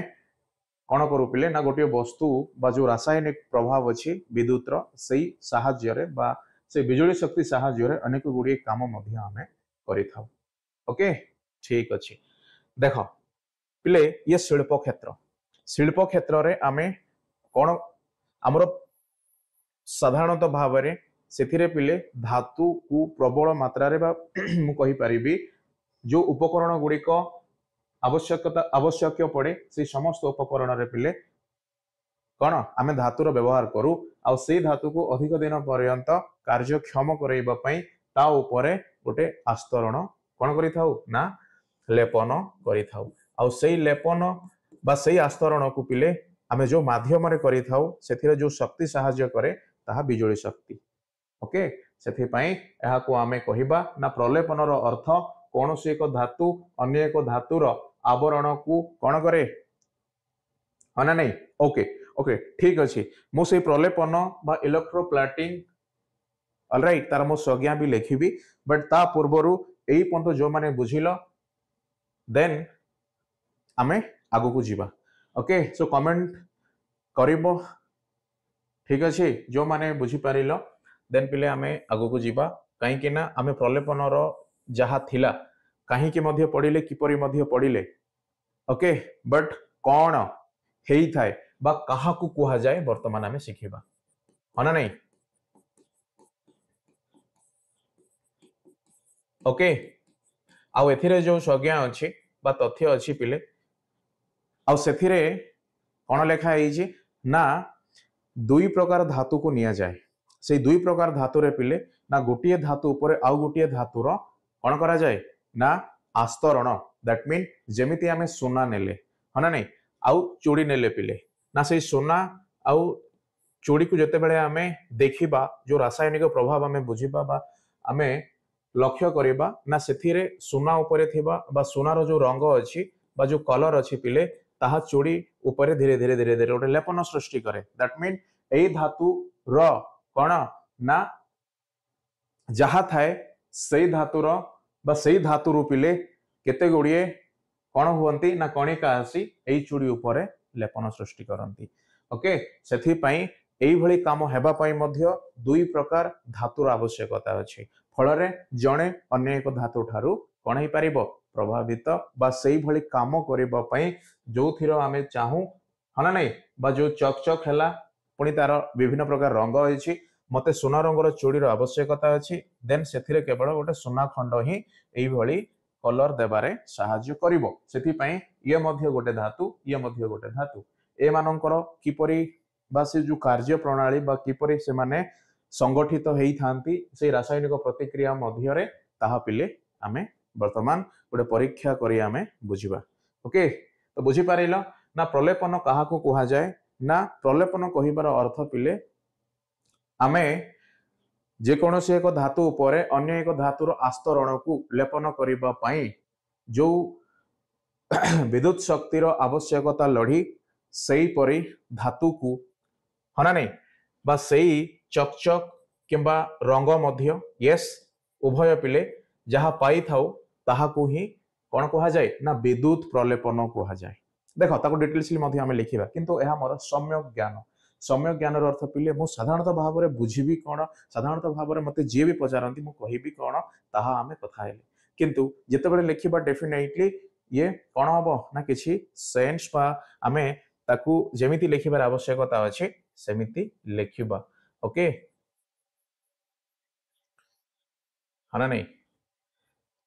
कौन करू पिले ना गोटे वस्तु बा जो रासायनिक प्रभाव अच्छी विद्युत से साहाय्य बा से बिजुली शक्ति साहाय्य अनेक गुड़िए काम आम करिथाउ ओके ठीक अच्छे देख पिले ये शिल्प क्षेत्र रे आमे कौन आमर साधारणतः भाव में से पिले धातु को प्रबल मात्रा मु कहि परिबी जो उपकरण गुड़िक आवश्यक पड़े से समस्त उपकरण रे पिले कौन आमे धातुर व्यवहार करू आ से धातु को अधिक दिन पर्यंत कार्यक्षम करैबा पई ता उपरे गोटे आस्तरण कौन करिथाउ ना लेपन करिथाउ आ से लेपन बा से आस्तरण को पिले आमे जो माध्यम रे करिथाउ सेथिरे जो शक्ति साहाय्य करे ताहा बिजुली शक्ति ओके सेथिपाई एहाको आमे कहिबा ना प्रलेपनर अर्थ कौनसी एक धातु अन्य एक धातुर आवरण को कौन करे हाँ ना नहीं ओके ओके ठीक अच्छे मुझे प्रलेपन बा इलेक्ट्रोप्लाटिंग अलराइट तार मो संज्ञा भी लिखी बट ता पूर्वर यही पंत जो मैंने बुझिल देन आमे आगु को जीवा ओके सो कमेंट करिबो ठीक अच्छे जो मैंने बुझी पारिल देन पिले आमे आगु को जीवा कहीं ना आमे प्रलेपनर जहा थिला कहीं मध्य पढ़िले किपरि मध्य पढ़िले ओके बट कौन हेई थाए बा कहा को कुहा जाए वर्तमान आमे शिखिबा हना नहीं ओके आउ एथिरे जो संज्ञा अछि बा तथ्य अछि पिले आउ सेथिरे कौन लेखा है ना दुई प्रकार धातु को निया जाए से दुई प्रकार धातु रे पिले ना गोटे धातु उपरे आउ गोटे धातुर कौन करा जाए ना आस्तरण दैट मीन जेमिति आमे सोना नेले हाँ ना नहीं आउ चूड़ी नेले पिले ना से सोना आउ चूड़ी को जिते बड़े आमे देखिबा जो रासायनिक प्रभाव आमे बुझिबा बा आमे लक्ष्य करिबा ना सेथिरे सोना उपरे थिबा बा सोनार जो रंग अछि बा जो कलर अछि पिले ताहा चूड़ी ऊपर धीरे धीरे धीरे धीरे गोटे लेपन सृष्टि करे दैट मीन एई धातु र कौन ना जहा थाए से धातुर बा से धातु रूपिले केते गुड़िए कौन हुअंती ना कणिका आसी एई चूड़ी ऊपर लेपन सृष्टि करंती ओके सेथि पई एई भली काम हेबा पई मध्य दुई प्रकार धातुर आवश्यकता अछि फलरे जणे अन्य एक धातु ठारू कौन हे परिबो प्रभावित बा सेई भली काम करिबा पई जो थिरो आमे चाहू हना नहीं बा जो चक चक हैला पुणी तार विभिन्न प्रकार रंग अछि मते सोना रंगर चूड़ीर आवश्यकता अछि देन सेथिरे केवल गोटे सोना खंड ही एई भली कलर देबारे साहाय्य करिवो सेथि पई ये मध्य गोटे धातु ये मध्य गोटे धातु ए मानकर किपरि बा से जो कार्य प्रणाली बा किपरि से माने संगठित हेई थांती से रासायनिक प्रतिक्रिया मध्य रे ताहा पिले आमे वर्तमान गोटे परीक्षा करी आमे बुझिबा ओके तो बुझी पारिलो ना प्रलेपन कहा को कहा जाए ना प्रलेपन कहिबार अर्थ पिले आमे जेकोसी एक धातु उपरे अन्य एक धातुर आस्तरण को लेपन करिबा पई जो विद्युत शक्तिर आवश्यकता लड़ी सही परी धातु को हना नहीं बा सही चकचक किंबा रंग मध्य यस उभय पिले जहा पाई थाउ ताहा को ही कौन कहा जाए ना विद्युत प्रलेपन कहा जाए देख ताको डिटेल्सली मध्य आमे लिखिबा किंतु एहा मोर सम्यक ज्ञान अर्थ पिले मु साधारणतः भाव में बुझिबी कौन साधारणतः भाव में मते जे भी पचारती मु कहिबी कौन ताहा आमे कथा हेले किंतु जेतेबेले लिखिबा डेफिनेटली ये कौन हम ना किसी सेन्स बा आमे ताकू जेमिति लिखिबार आवश्यकता अछि सेमिति लिखिबा ओके हाँ नहीं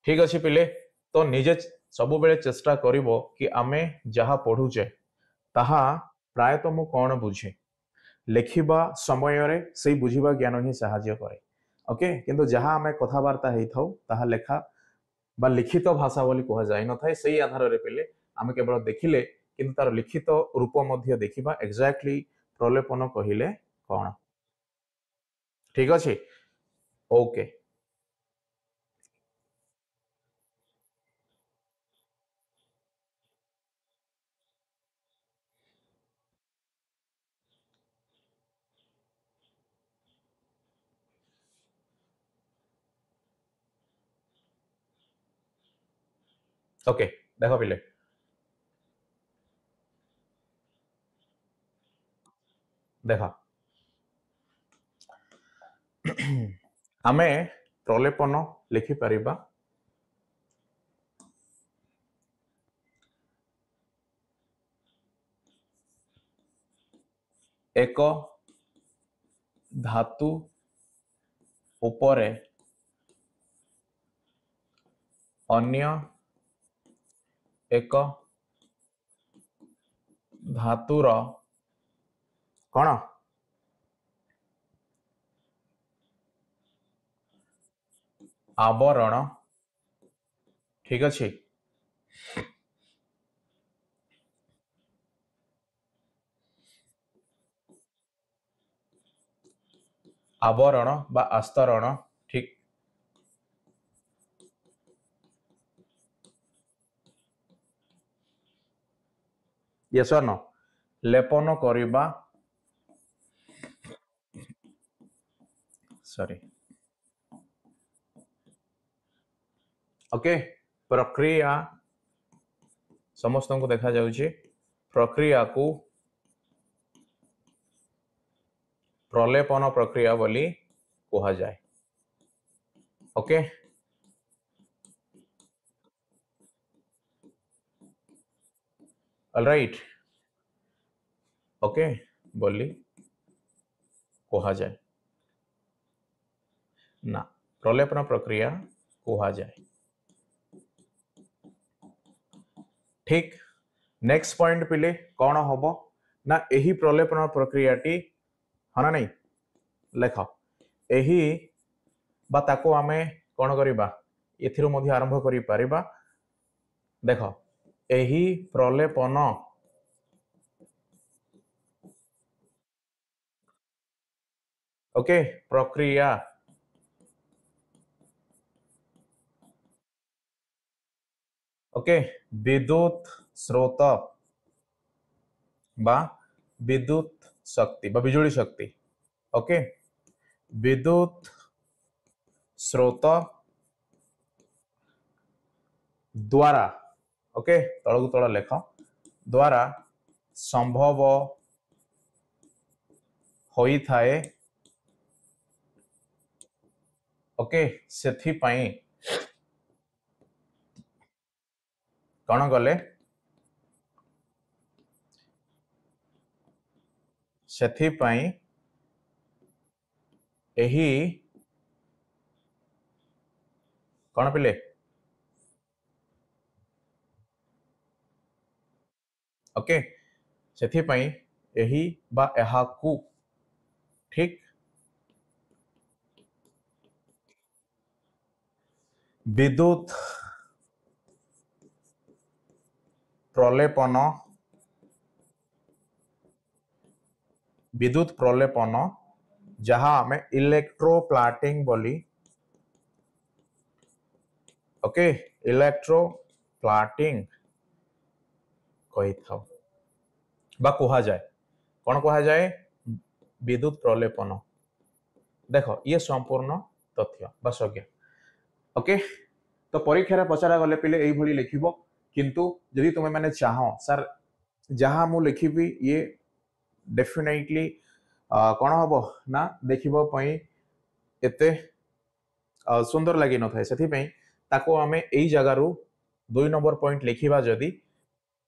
ठीक अच्छे पिले तो निजे सब बेले चेष्टा करिवो कि आमे जहा पढ़ुचे ताहा प्रायतः मु कौन बुझे लेखिबा समय रे से बुझिबा ज्ञान ही साहाय्य करे ओके किंतु जहा आमे कथावार्ता हेई थाउ ताहा लेखा बा लिखित भाषा बोली कह जाय न थाए सेही आधार रे पेले आमे केवल देखिले किंतु तार लिखित रूप मध्य देखिबा एग्जैक्टली प्रलेपन कहिले कौन ठीक अच्छे ओके ओके देखो पिले देखा आमे प्रलेपन लिखि परिबा एक धातु उपरे अन्य एक धातुर कौन आवरण ठीक अच्छे आवरण बा आस्तरण ठीक यस और नो लेपन करिबा सॉरी ओके प्रक्रिया समस्त को देखा जाउची प्रक्रिया को प्रलेपन प्रक्रिया बोली कहा जाए ओके ऑलराइट ओके बोली कहा जाए ना प्रलेपन प्रक्रिया कहा जाए ठीक नेक्स्ट पॉइंट पिले कौन हम ना यही प्रलेपन प्रक्रियाटी हाँ ना नहीं लेख यही बा ताको आमे कौन करिबा एथिरो मध्य आरंभ करि परिबा देख यही प्रलेपन ओके प्रक्रिया ओके विद्युत स्रोत बा विद्युत शक्ति बा बिजुली शक्ति ओके विद्युत स्रोत द्वारा ओके तळକୁ तळ लेख द्वारा संभव होई थाए ओके सेथि पई कौन गले सेथि पई एही कौन पिले ओके सेथि पई एही बा एहाकू ठीक विद्युत प्रलेपन विद्युत प्रलेपन जहाँ आमे इलेक्ट्रोप्लाटिंग बोली ओके इलेक्ट्रोप्लाटिंग कही था बा कहा जाए कौन कहा जाए विद्युत प्रलेपन देख ये संपूर्ण तथ्य बा संज्ञा ओके तो परीक्षा पचरा गले पिले यही भली लिखिबो किंतु यदि तुम मैंने चाह सर जहाँ मु लिखिबी ये डेफिनेटली कौन हम ना देखिबो पई एते सुंदर लगी न थाए सेथि ताको आमे एई जगह रु 2 नंबर पॉइंट लिखिबा जदी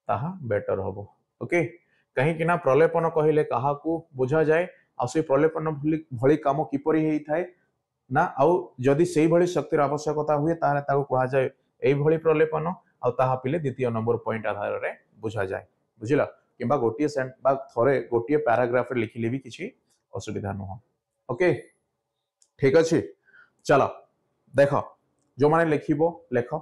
ताहा बेटर हबो ओके कहीं कि ना प्रलेपन कहिले कहा को बुझा जाए आ से प्रलेपन भली काम किपरि हेई थाए ना आउ जदि सेई भली शक्तिर आवश्यकता हुए ताले ताको कहा जाए एई भली प्रलेपन आ ताहा पिले द्वितीय नंबर पॉइंट आधार रे बुझा जाए बुझिला किबा गोटिए सेंट बा थरे गोटिए पैराग्राफ रे लिखिले भी किछि असुविधा न ओके ठीक अछि चलो देख जो माने लिखिबो लेख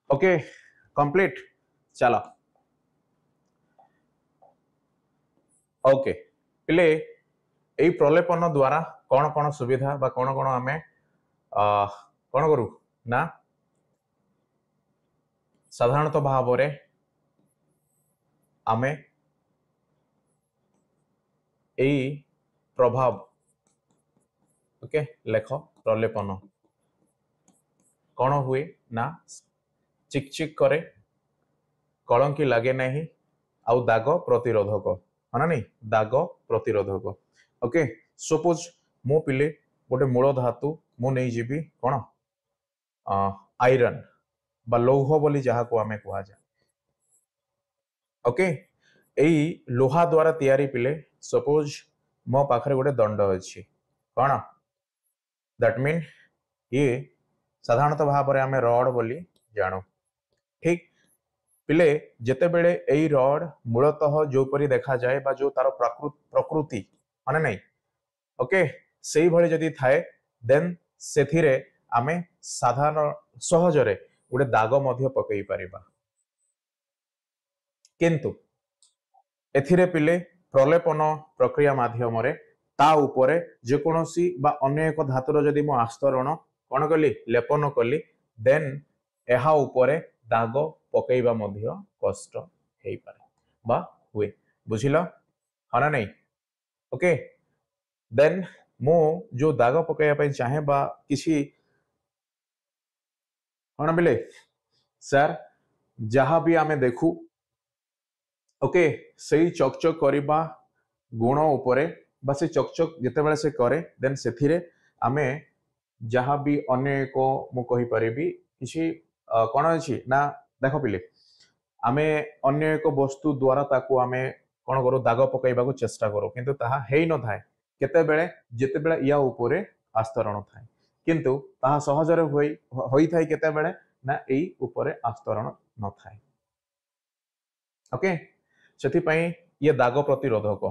ओके कंप्लीट चलो ओके पिले एई प्रलेपन द्वारा कौन कौन सुविधा बा कौन कौन आमे कौन करू ना साधारणतः भाव रे आमे एई प्रभाव ओके लेख प्रलेपन कौन हुए ना चिक चिक करे कलंकी लगे नहीं आउ दाग प्रतिरोधक हाँ नहीं दाग प्रतिरोधक ओके सपोज मो पिले गोटे मूल धातु मु नहीं जीवी कौन आयरन बा लौह बोली जहाँ को आमे कहा जाए ओके एई लोहा द्वारा तैयारी पिले सपोज मो पाखरे गोटे दंड अच्छी कौन दैट मीन ये साधारणतः भाव में आमे रड बोली जानू ठीक पिले जेते बेले एई रड मूलतः जोपरी देखा जाए बा जो तार प्रकृति माने नहीं ओके सेही भली जदी थाए देन सेथिरे आमे साधारण सहजरे गोटे दाग मध्य पकई परिबा किंतु एथिरे पिले प्रलेपन प्रक्रिया माध्यम रे ता उपरे जेकोसी बा अन्य एक धातुर जदि मो आस्तरण कौन कली लेपन कली देन एहा उपरे दाग पकईबा मध्य कष्ट हेई पारे बा हुए बुझिल हाँ ना नहीं ओके देन मो जो दाग पकईबा पई चाहे बा किसी कौन बिले सर जहाँ भी आमे देखू ओके सही चकचक करबा गुण उपरे बा से चकचक जितेबाला से करे देन सेथिरे आमे जहाँ भी अन्य एक मु कहि परिबी किछि कौन अछि ना देख पिले आमे अन्य एक वस्तु द्वारा ताकू आमे कौन करू दाग पकईबा को चेष्टा करू किंतु ताहा हेई न थाए केते बेले जेते बेले या उपरे आस्तरण थाए किंतु ताहा सहजरे होई थाए केते बेले ना एई उपरे आस्तरण न थाए ओके सेथि पई ये दाग प्रतिरोधक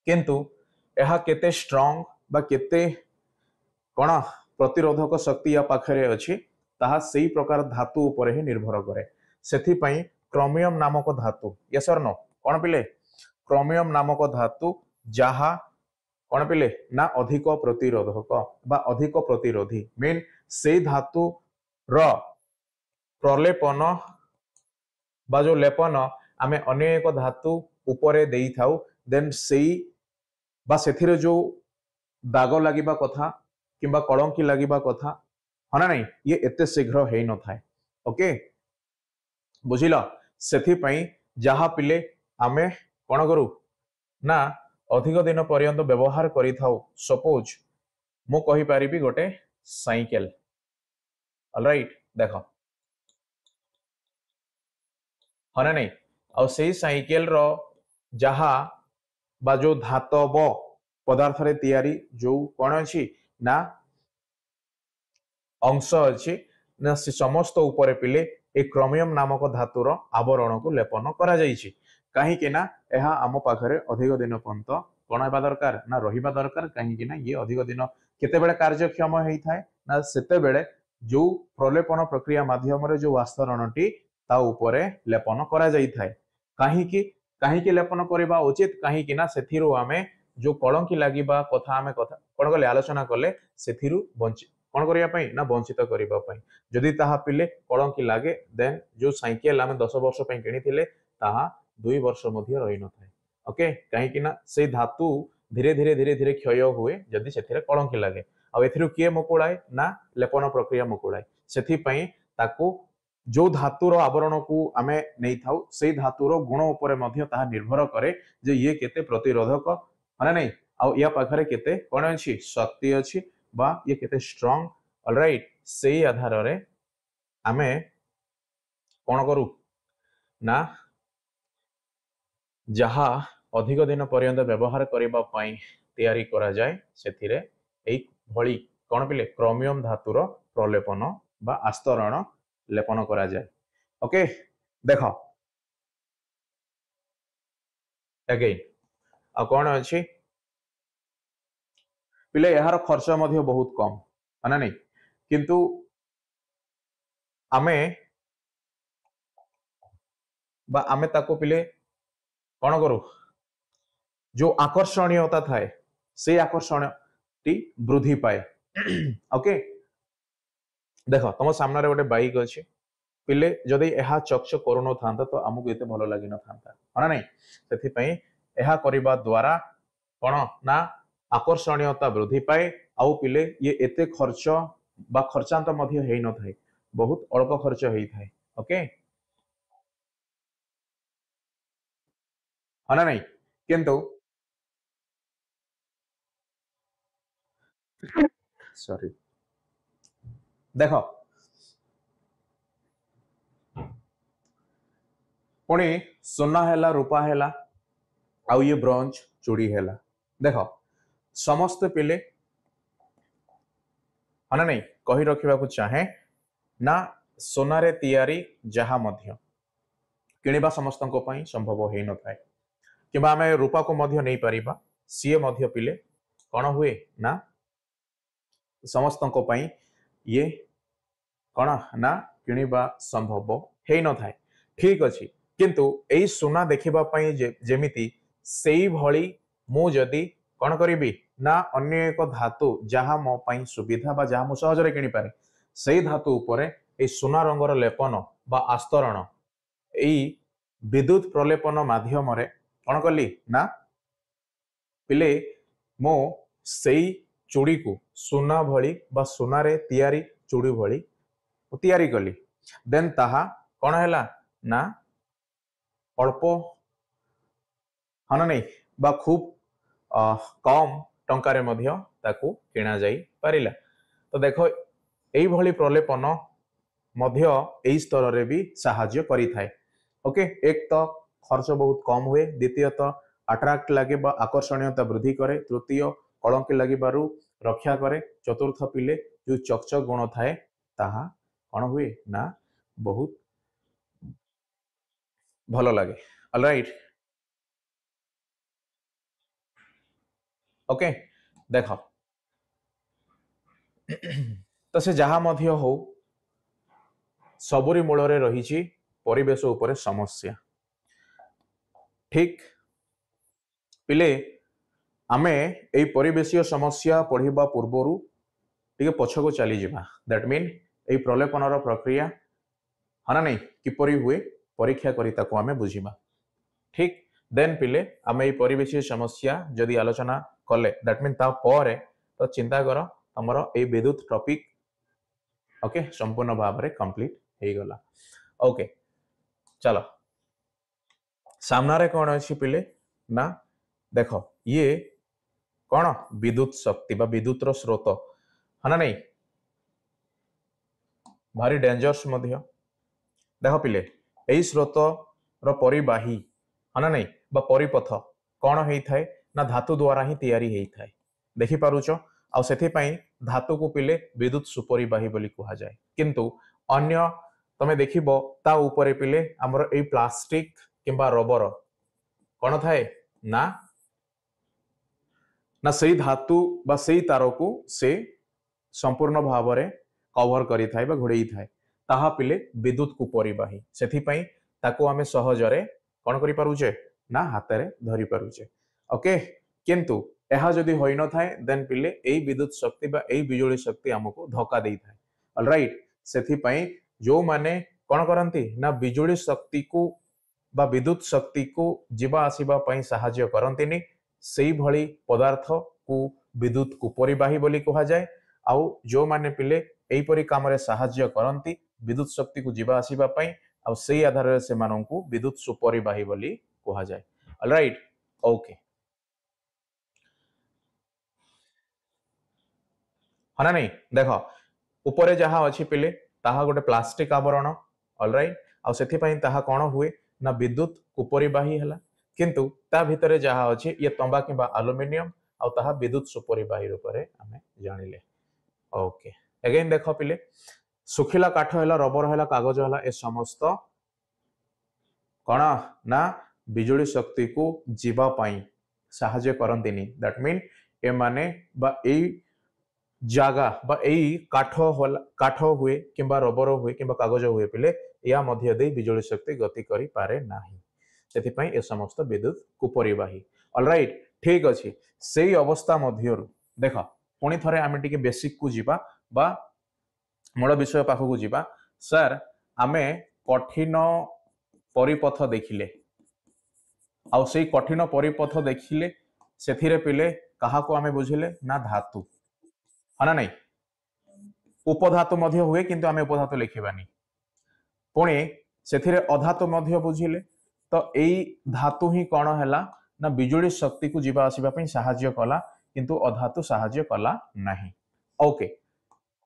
किंतु यह केते स्ट्रांग बा केते कौन प्रतिरोधक शक्ति या पाखरे अछि ताहा सेही प्रकार धातु उपरे ही निर्भर करे सेथि पई क्रोमियम नामक धातु यस और नो कौन पिले क्रोमियम नामक धातु जहा कौन पिले ना अधिक प्रतिरोधक बा अधिक प्रतिरोधी मीन से धातु र प्रलेपन बा जो लेपन आमे अन्य एक धातु उपरे देई थाउ देन सेई बा सेथिरे जो दाग लागिबा कथा किंबा कलंकी लागिबा कथा हाँ ना नहीं ये एते शीघ्र हेई न थाए ओके बुझिल सेथि पई जहा पिले आमे कौन करू ना अधिक दिन पर्यंत व्यवहार करि थाउ सपोज मु कहि परिबी गोटे साइकेल ऑलराइट देखो हाँ ना नहीं और सही साइकेल रो जहा बा जो धातव पदार्थ रे तैयारी जो कौन अछि ना अंश अछि ना से समस्त ऊपर पिले ए क्रोमियम नामक धातुर आवरण को लेपन करा जाइछि काहे कि ना एहा आम पाखरे अधिक दिन पर्यंत कौन हेबा दरकार ना रहिबा दरकार काहे कि ना ये अधिक दिन केते बेले कार्यक्षम हेई थाए ना सेते बेले जो प्रलेपन प्रक्रिया माध्यम रे जो आस्तरणटी ता उपरे लेपन करा जाई थाए काहे लेपन करबा उचित काहे कि ना सेथिरु आमे जो कलंकी लागिबा कथा आमे कथा कोन गले आलोचना कले सेथिरु बंच कौन करिया पई ना वंचित करिबा पई जदि ताहा पिले कलंकी लागे देन जो साइकेल आमे 10 वर्ष पई किनी थिले ताहा 2 वर्ष मध्य रहि न थाए ओके काहे कि ना से धातु धीरे धीरे क्षय हुए जदि सेथिरे कलंकी लागे आ एथिरु किए मुकुळाए ना लेपन प्रक्रिया मुकुळाए सेथि पई ताकू जो धातुर आवरण को आमे नहीं थाउ से धातुर गुण उपरे मध्य ताहा निर्भर करे जे ये केते प्रतिरोधक माने नहीं आ या पाखरे केते कोन अछि शक्ति अछि बा ये केते स्ट्रांग ऑलराइट सेही आधार रे आमे कोन करू ना जहा अधिक दिन पर्यंत व्यवहार करबा पई तैयारी करा जाय सेथिरे एई भଳି कोन पिले क्रोमियम धातुर प्रलेपन बा आस्तरण लेपन करा जाय ओके देखो अगेन आ कौन अच्छी पिले यार खर्च मध्य बहुत कम है नहीं किंतु आमे बा आमे ताको पिले कौन करू जो आकर्षणीयता थाए से आकर्षणटी वृद्धि पाए ओके देख तुम सामने गोटे बाइक अच्छे पिले जदि यह चकचक करून था तो आमको ये भल लगी न था हाँ नहीं से करने द्वारा कौन ना आकर्षणीयता वृद्धि पाए आउ पिले ये एते खर्च बा खर्चांत मध्य हेई न थाए बहुत अल्प खर्च होता है ओके हाँ ना नहीं किंतु सॉरी देख पुणी सुना है रूपा है आउ ये ब्रंज चूड़ी है देख समस्त पिले हाँ ना नहीं कही रखा चाहे ना सोनारे तैयारी जहा मध्य किणवा समस्त संभव हो न था कि आम रूपा को मध्य नहीं पारिबा सी मध्य पिले कौन हुए ना समस्त ये कौन ना किणवा संभव हो न था ठीक अच्छे किंतु यही सुना देखापी जेमिति से भली मु जदि कौन करी ना अन्य एक धातु जहाँ मो पाई सुविधा बा जहाँ मु सहजरे किनी पारे से धातु उपरे ए सुना रंगर लेपन बा आस्तरण यही विद्युत प्रलेपन माध्यम कौन कली ना पिले मो सेई चूड़ी को सुना भली बा सुनारे तैयारी चूड़ी भली तैयारी कली देन ताहा कौन है ना अल्प हाँ नहीं बा खूब कम टंकारे मध्य ताकू किणा जाई पारिला तो देखो यही भली प्रलेपन मध्य यही स्तर रे भी साहाय्य करी थाए ओके एक तो खर्च बहुत कम हुए द्वितीयत अट्राक्ट लगे बा आकर्षणीयता वृद्धि करे तृतीय कलंकी लगिबारु रक्षा करे चतुर्थ पिले जो चकचक गुण थाए ताहा कौन हुए ना बहुत भल लगे ऑलराइट ओके देख तो से जहा मध्य हो सबुरी मूल रही परिवेश उपरे समस्या ठीक पिले आमे ए परिवेशीय समस्या पढ़िबा पूर्वरु टिके पछको चली जिबा दैट मीन ए प्रलेपनर प्रक्रिया हना नहीं किपरि हुए परीक्षा करी ताको आमे बुझिबा ठीक देन पिले आमे ए परिवेशीय समस्या जदि आलोचना कले दैट मीन ता परे तो चिंता कर हमर ए विद्युत टॉपिक ओके संपूर्ण भाव में कंप्लीट हो गला ओके चलो सामने कौन अच्छी पिले ना देख ये कौन विद्युत शक्ति बा विद्युत रो स्रोत है ना नहीं भारी डेंजरस मध्य देख पिले यही स्रोत रो परिबाही है ना नहीं बा परिपथ कौन होता है ना धातु द्वारा ही तैयारी होता है देखि पारुच आ से धातु को पिले विद्युत सुपरिबाही बोली कहा जाए किंतु अन्य तमे देखिबो ता ऊपर पिले हमर ए प्लास्टिक किंबा रबर कौन थाए ना ना सही धातु बा सही तार को से संपूर्ण भाव में कवर करी थाए बा घोड़े थाए ताहा पिले विद्युत को परिबाही सेथि पई ताको आमे सहजरे कौन करि पारुचे ना हाथ में धरी पारुचे ओके किंतु यह जदि होई न थाए देन पिले एई विद्युत शक्ति बा एई बिजुली शक्ति हमको धोखा देई थाए ऑलराइट सेथि पई जो माने कौन करंती ना बिजुली शक्ति को बा विद्युत शक्ति को जीवा आसीबा पई सहाय्य करंतिनी सेई भली पदार्थ को विद्युत को परिबाही बोली कहा जाए आउ जो माने पिले एई परि काम रे सहाय्य करंती विद्युत शक्ति को जीवा आसीबा पई आउ सेई आधार रे से माननकु विद्युत सुपरिबाही बोली कहा जाए ऑलराइट ओके हाँ नहीं देख ऊपर जहाँ अच्छी पिले ताहा गोटे प्लास्टिक आवरण ऑलराइट आउ सेथि पई ताहा कौन हुए ना विद्युत कुपरिबाही है किंतु ता भितरे जहाँ अच्छी ये तंबा किंबा एल्युमिनियम आउ ताहा विद्युत सुपरिबाही रूप में आमे जानिले ओके अगेन देख पिले सुखिला काठ है रबर है कागज है ए समस्त कौन ना बिजुली शक्ति को जीवा पाई साहाय्य करंतिनी दैट मीन ए माने बा ए जागा बा एई काठ हुए किंबा रबर हुए किंबा कागज हुए पिले या मध्य दे बिजुली शक्ति गति करि पारे नाही सेति पई ए समस्त विद्युत कुपरिबाही ऑलराइट ठीक अच्छे से अवस्था मध्य देख पुणी थे आम टे बेसिक को जीवा बा मूल विषय पाखक जीवा सर आमे कठिन परिपथ देखिले आउ से कठिन परिपथ देखिले से पिले क्या आमे बुझिले ना धातु है ना नहीं उपधातु मध्य हुए किंतु आमे उपधातु लिखिबानी पुणी से अधातु मध्य बुझिले तो यही धातु ही कौन है ना बिजुली शक्ति को जीवा आसिबा पई सहाय्य कला किंतु अधातु सहाय्य कला नहीं ओके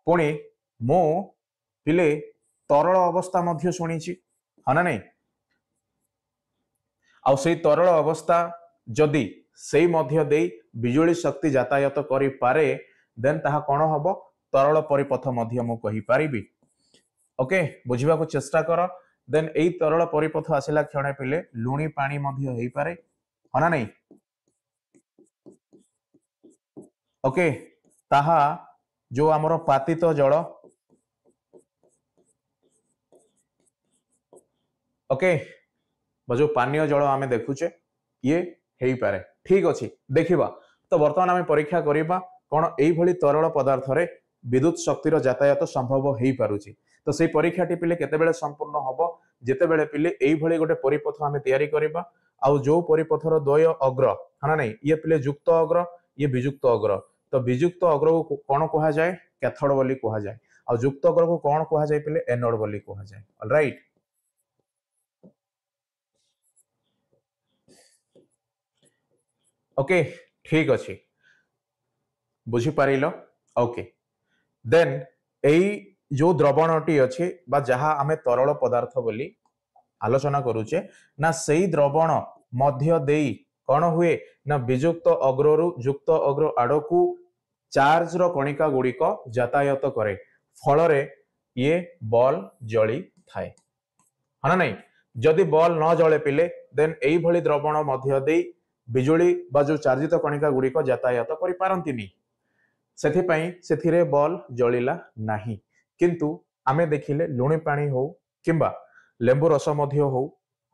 पुणी मो पिले तरल अवस्था मध्य शुणिछि है ना नहीं आउ से तरल अवस्था जदि से मध्य देई बिजुली शक्ति यातायात करि पारे देन ताहा कोन हबो तरल परिपथ मध्य मु कहि पारिबी ओके बुझिबा को चेष्टा कर देन एई तरल परिपथ आसिला क्षणे पिले लुणी पानी मध्य हेई पारे है ना नहीं ओके ताहा जो आमर पातित जल ओके जो पानीय जल आमे देखुचे ये हेई पारे ठीक अच्छे देखिबा तो बर्तमान आमे परीक्षा करिबा कोन एई भली तरल पदार्थ रे विद्युत शक्तिर यातायात संभव हेई पारुची तो से परीक्षाटी पिले केते बेले संपूर्ण हबो जेते बेले पिले एई भली गोटे परिपथ आमे तयारी करिबा आउ जो परिपथर द्वय अग्र हाना नहीं ये पिले युक्त अग्र ये वियुक्त अग्र तो वियुक्त अग्र को कोन कहा जाए कैथोड बोली कहा जाए आउ युक्त अग्र को कोन कहा जाए पिले एनोड बोली कहा जाए ऑलराइट ओके ठीक अच्छे बुझी पारिल ओके देन एई जो द्रवणटी अच्छे बा जहा आमे तरल पदार्थ बोली आलोचना करूचे ना सेई द्रवण मध्य देई कौन हुए ना वियुक्त अग्ररु युक्त अग्र आड़कू चार्ज रो कणिका गुड़िक यातायात करे फल रे ये बॉल जली थाए है ना नहीं जदि बॉल न जले पिले देन एई भली द्रवण मध्य देई बिजुली बा जो चार्जित कणिका गुड़िक यातायात करि पारंतिनी सेथिपई सेथिरे बॉल जलिला नाही किंतु आमे देखिले लुणी पानी हो किंबा लेंबू रस मध्य हो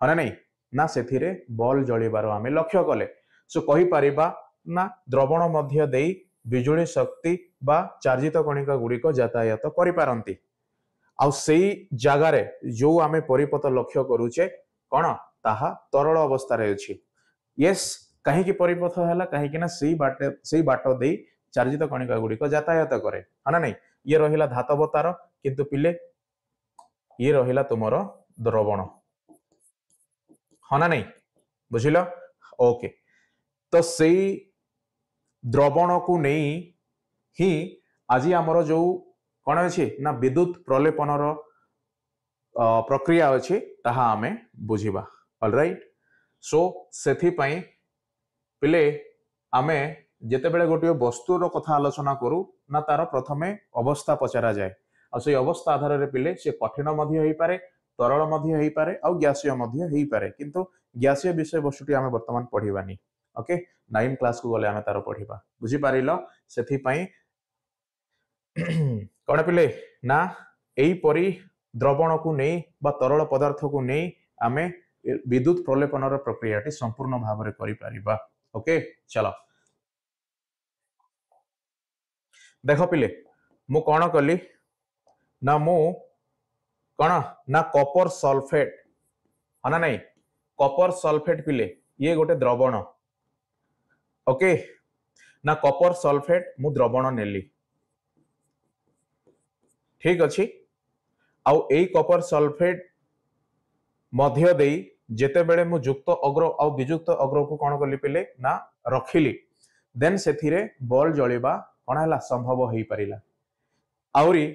है ना नहीं ना सेथिरे बॉल जलिबार आमे लक्ष्य कले सो कहि परिबा ना द्रवण मध्य देई बिजुली शक्ति बा चार्जित कणिका गुड़िक यातायात करि पारंती आउ सेई जागारे जो आमे परिपथ लक्ष्य करूचे कोन ताहा तरल अवस्था रे अछि यस कहीं परिपथ है कहीं से बाट दे चार्जित कणिका गुड़िक यातायात करे है ना नहीं ये रहिला धातव तार किंतु पिले ये रहिला तुमर द्रवण है ना नहीं बुझिल ओके तो से द्रवण को नहीं ही आज आमर जो कौन अच्छे ना विद्युत प्रलेपन प्रक्रिया अच्छे ताहा आमे बुझिबा ऑलराइट सो सेथि पई पिले आमे जेते बेले गोटे वस्तुर कथा आलोचना करू ना तार प्रथमे अवस्था पचरा जाए आ से अवस्था आधार रे पिले से कठिन मध्य हेई पारे तरल मध्य हेई पारे आ गैसीय मध्य हेई पारे किंतु गैसीय विषय वस्तुटी आमे वर्तमान पढिबानी ओके 9 क्लास को गले आमे तार पढिबा बुझी पारिलो सेथि पई कोन पिले ना एई परी द्रवण को नै बा तरल पदार्थ को नै आमे विद्युत प्रलेपन प्रक्रियाटी संपूर्ण भाव में करि परिबा ओके चलो देख पिले मु कौन कली ना मु कौन ना कॉपर सल्फेट है ना नहीं कॉपर सल्फेट पिले ये गोटे द्रवण ओके ना कॉपर सल्फेट मु द्रवण नेली ठीक अच्छी आउ ए कॉपर सल्फेट मध्य देई जेते बेले मु युक्त अग्र आ वियुक्त अग्र को कौन कली पिले ना रखिली देन सेथिरे बॉल जलिबा कौन है संभव हो पारिला आउरी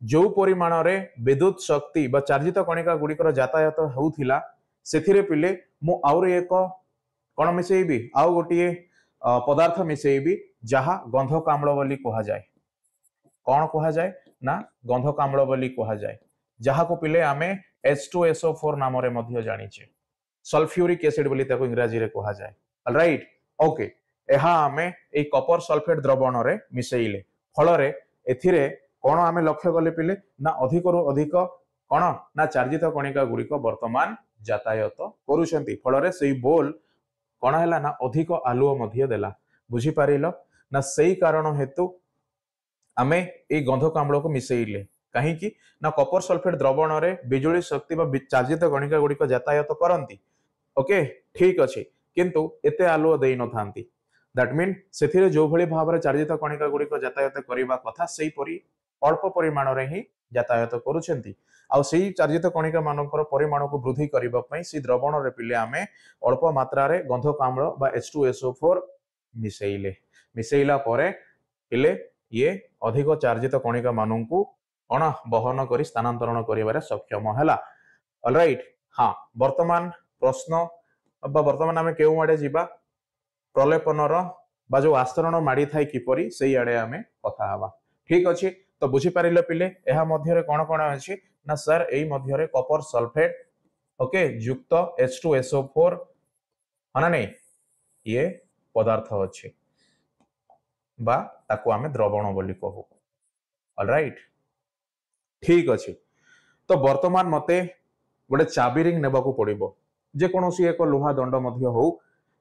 जो परिमाण रे विद्युत शक्ति बा चार्जित कणिका गुड़िकर यातायात होउथिला सेथिरे पिले मु आउरी एक कौन मिसेइबी आउ गोटिए पदार्थ मिसेइबी जहा गंधक आम्ल बोली कहा जाए कौन कहा जाए ना गंधक आम्ल बोली कहा जाए जहा को पिले आमे H2SO4 नाम रे मध्य जानिचे सल्फ्यूरिक एसिड बोली ताको इंग्रजी रे कहा जाए ऑलराइट ओके एहा आमे ए कॉपर सल्फेट द्रवण रे मिसेइले फल रे एथिरे कौन आमे लक्ष्य कले पिले ना अधिक रु अधिक कौन ना चार्जित कणिका गुड़िक वर्तमान यातायात करूछंती फल रे सेई बोल कौन है ना अधिक आलुओ मध्य देला बुझी पारिल ना सही कारण हेतु आमे ए गंधक आम्ल को मिसेइले कहीं ना कपर सल्फेट द्रवण रे बिजुली शक्ति चार्जित कणिका गुड़िक यातायात करती ओके ठीक अच्छे किंतु एते आलुओ दे न थांती दैट मीन से जो भली भाव में चार्जित कणिका गुड़िक यातायात करने कथा से अल्प परिमाण रे ही यातायात करुछंती आउ सेही चार्जित कणिका मानकर परिमाण को वृद्धि करने से द्रवण रे पिले आमे अल्प मात्रा रे गंधक आम्ल बा H2SO4 मिसेइले मिसेइला परे पिले ये अधिक चार्जित कणिका मानू कौन बहन कर स्थानांतरण कर सक्षम है ऑलराइट हाँ वर्तमान प्रश्न वर्तमान आम केउ आड़े जीवा प्रलेपनर बा जो आस्तरण माड़ी थाए किपरि सेई आड़े आमे कथा हवा ठीक अच्छे तो बुझी पारिले पिले एहा मध्यरे कौन कौन अच्छी ना सर एई मध्यरे कपर सल्फेट ओके युक्त H2SO4 है ना नहीं ये पदार्थ अच्छे बा ताकू आमे द्रवण बोली कहू ऑलराइट ठीक अच्छे तो वर्तमान मते गोटे चाबी रिंग नेबा को पड़िबो जे कोनोसी एक लोहा दंड मध्य हो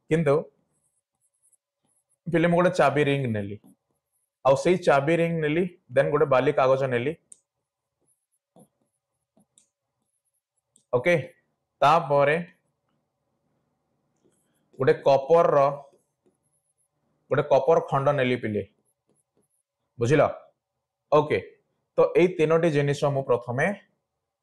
किंतु पिले गोटे चाबी रिंग नेली आउ सेई चाबी रिंग नेली देन गोटे बाली कागज नेली ओके तापरे गोटे कपर खंड नेली पिले बुझिल ओके तो यही तीनोटी जिनिस मु प्रथमे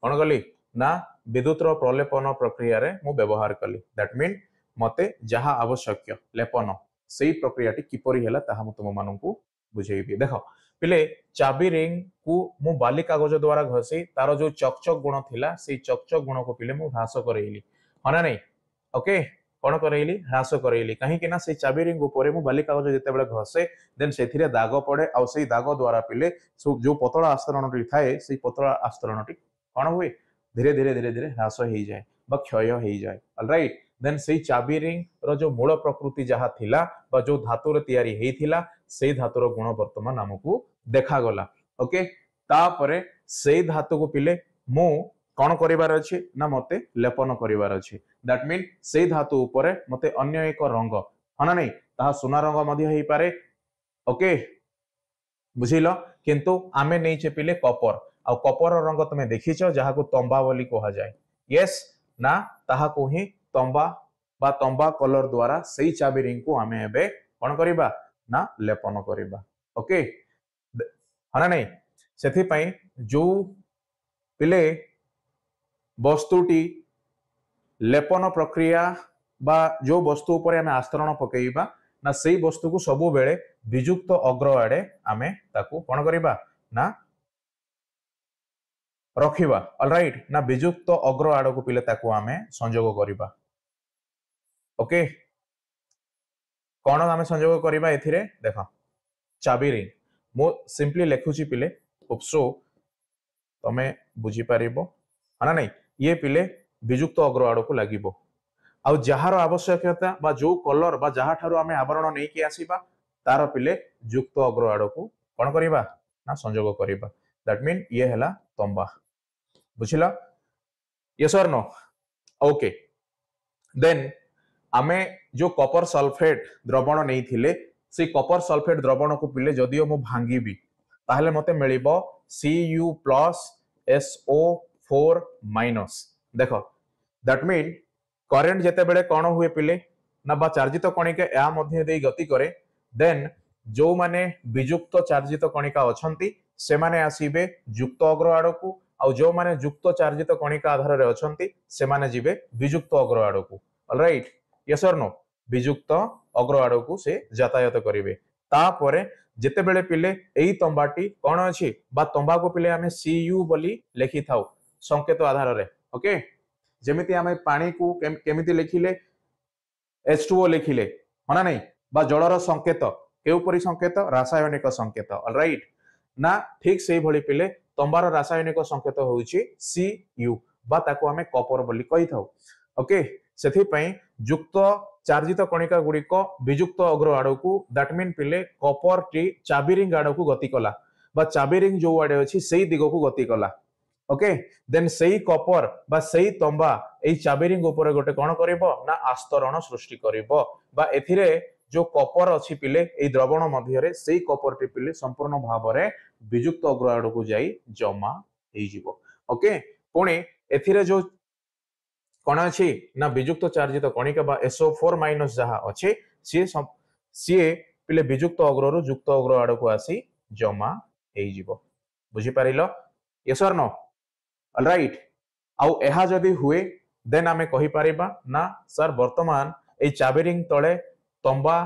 कौन कली ना विद्युत प्रलेपन प्रक्रिया रे मु व्यवहार कली दैट मीन मते जहा आवश्यक लेपन सेही प्रक्रिया किपरि हैला ताहा मु तुम माननकु बुझेइबी देखो पिले चाबी रिंग को मु बाली कागज द्वारा घसी तार जो चकचक गुण थिला से चकचक गुण को पिले मु ह्रास करैली हना नहीं ओके कौन करैली ह्रास करैली कहीं ना से चाबी रिंग ऊपर मु बाली कागज जेते बेले घसे देन सेथिरे दाग पड़े आ से दाग द्वारा पिले जो पतला आस्तरणटी थाए से पतला आस्तरणटी कौन हुए धीरे धीरे धीरे धीरे ह्रास हो जाए बा क्षय हो जाए ऑलराइट देन से चाबी रिंग रो जो मूल प्रकृति जहा थिला बा जो धातुर तैयारी हेइथिला से धातुर गुण वर्तमान हमकु देखा गला ओके तापरे से धातु को पिले मु कौन करिवार अछि ना मते लेपन करिवार अछि दैट मीन से धातु ऊपर मते अन्य एक रंग हना नहीं ताहा सोना रंग मध्य हेइ पारे ओके बुझिलो किंतु आमे नहीं चेपिले कपर आ कपर रंग तुमे देखिछ जहा को तंबा बोली कहा जाए यस ना ताहा को ही तंबा बा तंबा कलर द्वारा सेही चाबी रिंग को आमे एबे कौन करिबा ना लेपन करिबा ओके हना नहीं सेथि पई जो पिले वस्तुटी लेपन प्रक्रिया बा जो वस्तु ऊपर आमे आस्तरण पकेइबा ना सेही वस्तु को सबु बेले विजुक्त अग्र आड़े आमे ताकू कौन करिबा ना रखिबा ऑलराइट ना विजुक्त अग्र आड़ को पिले ताकू आमे संयोग करिबा ओके कौन आमे संयोग करिबा एथिरे देखो चाबी रिंग मो सिंपली लिखुची पिले उपसो तमे बुझी पारिबो हना नहीं ये पिले विजुक्त अग्र आड़ को लागिबो आउ जहार आवश्यकता बा जो कलर बा जहा ठारू आमे आवरण नै कि आसीबा तार पिले युक्त अग्र आड़ को कौन करिबा ना संयोग करिबा दैट मीन ये हैला तंबा बुझिला यस और नो ओके देन आमे जो कपर सल्फेट द्रवण नहीं थिले से कपर सल्फेट द्रवण को पिले जदियो मु भांगीबी ताहले मते मिलिबो Cu+SO4- देखो दैट मीन करेंट जेते बेले कौन हुए पिले ना बा चार्जित कणिका या मध्य दे गति करे देन जो माने विजुक्त चार्जित कणिका अछंती से माने आसीबे युक्त अग्र आड़ को आ जो माने युक्त चार्जित कणिका आधार रे अछंती से माने जिबे विजुक्त अग्र आड़ को ऑलराइट यस और नो विजुक्त अग्र आड़ को से यातायात करिवे तापरे जेते बेले पिले एई तंबाटी कौन अछि बा तंबा को पिले आमे Cu बोली लेखि थाउ संकेत आधार रे ओके जेमिति आमे पानी को केमिति लिखिले H2O लिखिले हना नहीं बा जलर संकेत केउपरि संकेत रासायनिक संकेत ऑलराइट ना ठीक सेही भली पिले तंबार रासायनिक संकेत होउची Cu बा ताको आमे कपर बोली कहि थाउ ओके सेथि पई युक्त चार्जित कणिका गुड़िक विजुक्त अग्र आड़ को दैट मीन पिले कपर टी चाबी रिंग आड़ को गति कला बा चाबी रिंग जो आड़े अछि सेही दिग को गति कला ओके देन सेई कपर बा सेई तंबा एई चाबी रिंग ऊपर गोटे कोन करिवो ना आस्तरण सृष्टि करिवो बा एथिरे जो कपर अछि पिले एई द्रवण मध्य रे सेई कपर टी पिले संपूर्ण भाव रे विजुक्त अग्र आड़ को जाई जमा हेई जिवो ओके पुणी एथिरे जो कोन अछि ना विजुक्त चार्जित कणिका बा SO4 माइनस जहा अछि सी पिले विजुक्त अग्र रु युक्त अग्र आड़ को आसी जमा हेई जिवो बुझी पारिलो यस और नो ऑलराइट आउ एहा जदि हुए देन आमे कहि पारिबा ना सर वर्तमान ए चाबी रिंग तळे तंबा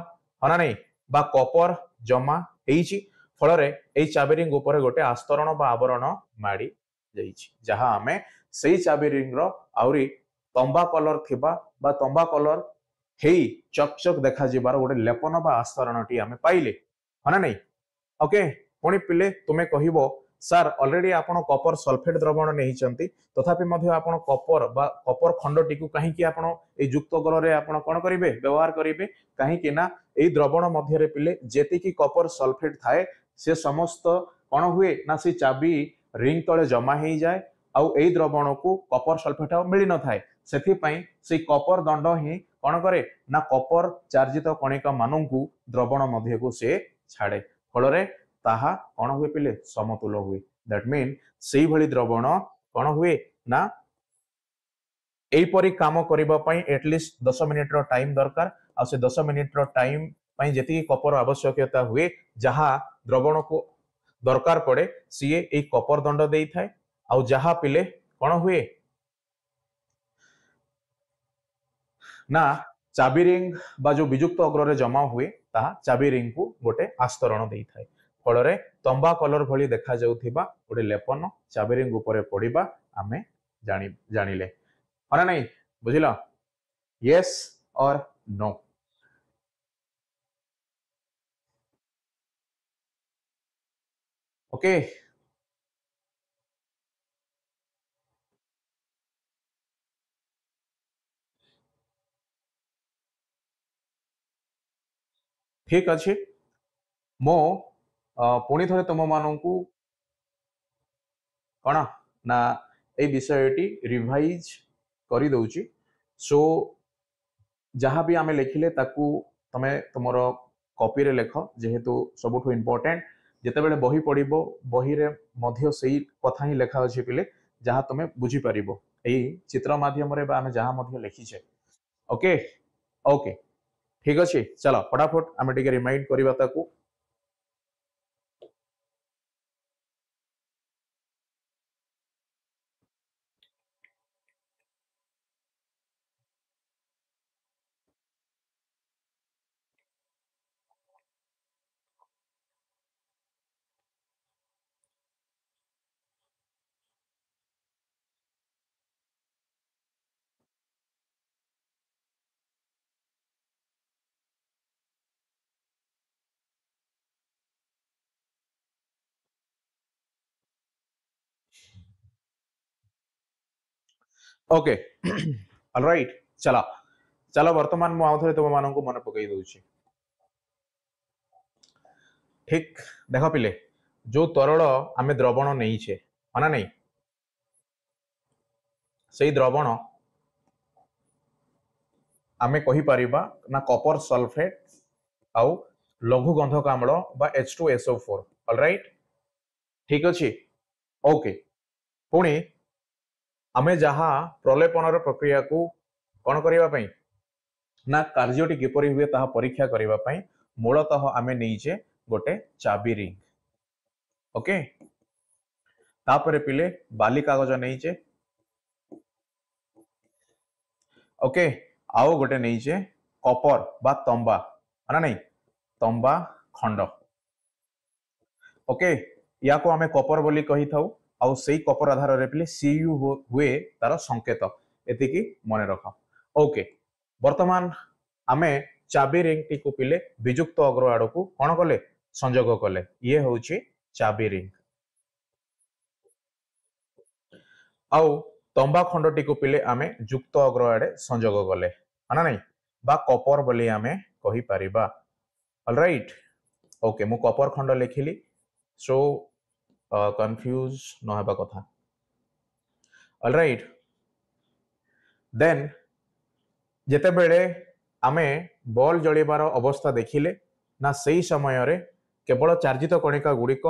हना नै बा कपर जमा हेइची फल रे ए चाबी रिंग ऊपर गोटे आस्तरण बा आवरण माडी जाईची जहा आमे सेई चाबी रिंग रो आउरी तंबा कलर थिबा बा तंबा कलर हेई चक चक देखा जिबार गोटे लेपन बा आस्तरणटी आमे पाइले हना नै ओके पुणी पिले तुमे कहिबो सर ऑलरेडी आपण कपर सल्फेट द्रवण नहीं तथापि मध्य आपण कपर बा कपर खंडटी को कहीं कि आपण ए युक्त अग्र रे आपण कोन करिवे व्यवहार करिवे कहीं कि ना ए द्रवण मध्य रे पिले जेति कि कपर सल्फेट थाए से समस्त कोन हुए ना से चाबी रिंग तळे जमा हेई जाए आउ ए द्रवण को कपर सल्फेट मिली न थाए सेथि पई से कपर दंड ही कोन करे ना कपर चार्जित कणिका माननकु द्रवण मध्य को से छाड़े फल रे ताहा कोन हुए पिले समतुल हुए दैट मीन सेई भली द्रवण कोन हुए ना एपरी काम करिबा पई एटलिस्ट 10 मिनिट रो टाइम दरकार आ से 10 मिनिट रो टाइम पई जेति कपर आवश्यकता हुए जहा द्रवण को दरकार पड़े सीए ए कपर दंड देई थाए आ जहा पिले कोन हुए ना चाबी रिंग बा जो विजुक्त अग्र रे जमा हुए ताहा चाबी रिंग को गोटे आस्तरण देई थाए फल रे तंबा कलर भली देखा जाउथिबा गोटे लेपन चाबी रिंग ऊपर पड़िबा आमे जानिले हना नहीं बुझिला यस और नो ओके ठीक अच्छे मो पुणी थे तुम मानू कौन ना ए विषयटी रिवाइज कर दउची सो जहाँ भी आमे लिखिले ताकू तमे तुमरो कॉपी रे लेख जेहेतु सबुठु इम्पोर्टेंट जेतेबेले बही पढ़िबो बही रे मध्य सेही कथा ही लेखा अछि पिले जहाँ तुमे बुझी परिबो एई चित्र माध्यम रे बा आमे जहाँ मध्य लिखिछे ओके ओके ठीक अछि चलो फटाफट आमे टिके रिमाइंड करिबा ताकू ओके ऑलराइट चला चलो वर्तमान मु आउथरे तुम माननकु मन पकई दउची ठीक देख पिले जो तरल आमे द्रवण नहींछे माना नहीं सेई द्रवण आमे कहि परिबा ना कॉपर सल्फेट आउ लघु गंधक आम्ल बा H2SO4 ऑलराइट ठीक अछि ओके पुणी आमे जहा प्रलेपन प्रक्रिया को कौन करने ना कार्यटी किपरि हुए ताहा परीक्षा करने मूलतः आमे नहींचे गोटे चाबी रिंग ओके तापरे पिले बाली कागज नहींचे ओके आउ गोटे नहींचे कपर बा तंबा है नहीं तंबा खंड ओके या को आमे कपर बोली कही थाउ आउ सेई कपर आधार रे पिले सीयू हुए तार संकेत एतिकी मने रख ओके वर्तमान आमे चाबी रिंग टी को पिले विजुक्त अग्र आड़ को कौन कले संजोग कले ये होची चाबी रिंग आउ तंबा खंड टी को पिले आमे युक्त अग्र आड़े संजोग कले है नहीं बा कपर बोली आमे कहि परिबा ऑलराइट ओके मु कपर खंड लिखिली सो कंफ्यूज न हेबा कथा ऑलराइट देन जेतेबेले आमे बॉल जलिबार अवस्था देखिले ना सही समय रे केवल चार्जित कणिका गुड़िक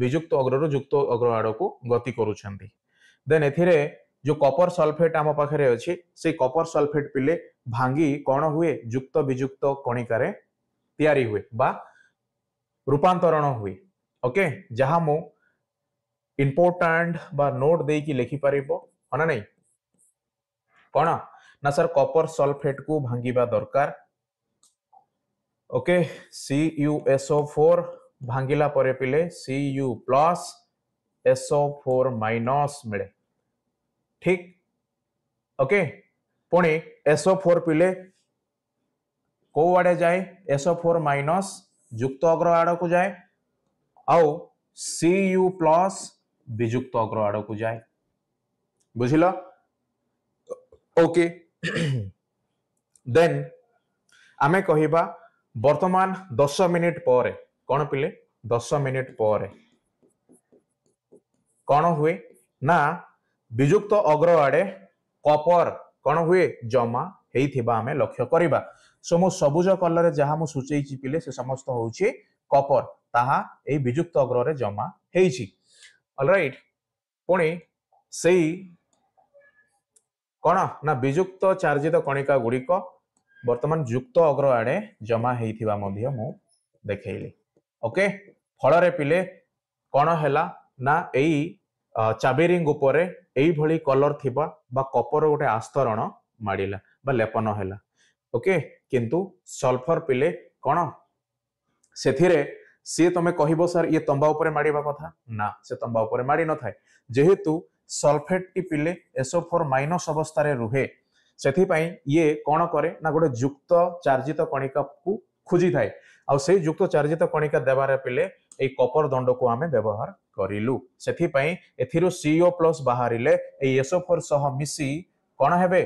विजुक्त अग्ररु युक्त अग्र आड़ को गति करुछंती देन एथिरे जो कॉपर सल्फेट आम पाखरे अछि से कॉपर सल्फेट पिले भांगी कौन हुए युक्त विजुक्त कणिका रे तैयारी हुए बा रूपांतरण हुए ओके जहां मु इंपोर्टेंट बा नोट दे की लिखि परिबो हना नहीं कौन ना सर कॉपर सल्फेट को भांगीबा दरकार ओके CuSO4 भांगिला परे पिले Cu प्लस SO4 माइनस मिले ठीक ओके पुणी SO4 पिले को आड़े जाए SO4 माइनस युक्त अग्र आड़ को जाए आउ Cu प्लस विजुक्त अग्र आड़ को जाए बुझिल ओके देन आमे कहिबा वर्तमान 10 मिनिट पर कौन पिले 10 मिनिट पर कौन हुए ना विजुक्त अग्र आड़े कॉपर कौन हुए जमा हेइथिबा आमे लक्ष्य करिबा सो मो सबुज कलर रे जहा मो सूचैछि पिले से समस्त होउछि कॉपर ताहा ए विजुक्त अग्र रे जमा हेइछि ऑलराइट पुणी सेई कौन ना विजुक्त चार्जित कणिका गुड़िक वर्तमान युक्त अग्र आड़े जमा हेइथिबा मध्य मु देखैली ओके फल रे पिले कौन हैला ना एई चाबी रिंग उपरे एई भली कलर थिबा बा कॉपर गोटे आस्तरण माडिला बा लेपन हैला ओके किंतु सल्फर पिले कौन सेथिरे सी तमे कहिबो सर ये तंबा उपरे माडिबा कथा ना से तंबा उपरे माडी न थाए जेहेतु सल्फेट टी पिले SO4 माइनस अवस्था रे रुहे सेथि पई ये कौन करे ना गोटे युक्त चार्जित कणिका को खोजी थाए आ से युक्त चार्जित कणिका देबारे पिले ए कॉपर दंड को आमे व्यवहार करिलु सेथि पई एथिरो CO प्लस बाहरिले ए SO4 सह मिसी कौन हेबे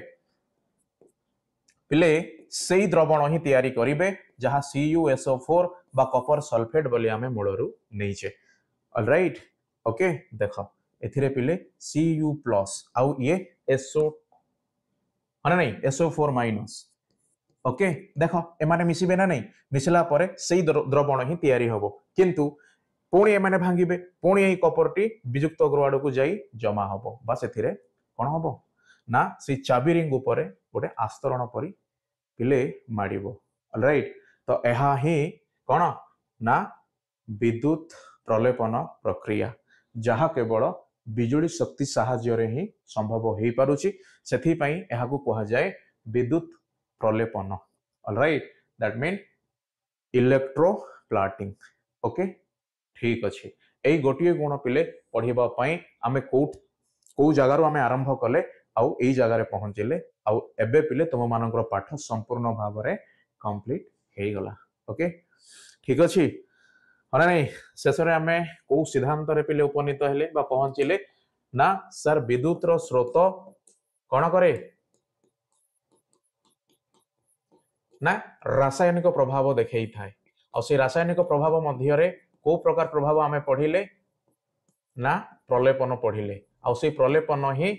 पिले सेई द्रवण ही तैयारी करिवे जहा CuSO4 बा कॉपर सल्फेट बोली आमे मूलरू नैचे ऑलराइट ओके देखो एथिरे पिले Cu प्लस आउ ये SO माने नहीं SO4 माइनस ओके देखो एमाने मिसिबे ना नहीं मिसला परे सेई द्रवण ही तैयारी होबो किंतु पुणी एमाने भांगिबे पुणी एई कॉपर टी विजुक्त अग्र आड़ को जाई जमा होबो बा सेथिरे कोन होबो ना से चाबी रिंग उपरे गोटे आस्तरण परी पिले माडिबो ऑलराइट तो एहा ही कोन ना विद्युत प्रलेपन प्रक्रिया जहा केवल बिजुली शक्ति साहाय्य रे ही संभव हो पारुछि सेथि पई एहा को कहा जाय विद्युत प्रलेपन ऑलराइट दैट मीन इलेक्ट्रोप्लाटिंग ओके ठीक अछि एई गोटिए गुण पिले पढिबा पई आमे को जगार आमे आरंभ कले आउ एई जगार पहुंचले आउ एबे पिले तुम मानकर पाठ संपूर्ण भाव रे कंप्लीट हे गला ओके ठीक अछि हना नहीं शेष रे आमे को सिद्धांत रे पिले उपनीत हेले बा पहुंचले ना सर विद्युत रो स्रोत कोन करे ना रासायनिक प्रभाव देखै थाए और से रासायनिक प्रभाव मध्य रे को प्रकार प्रभाव आमे पढिले ना प्रलेपन पढिले आ से प्रलेपन ही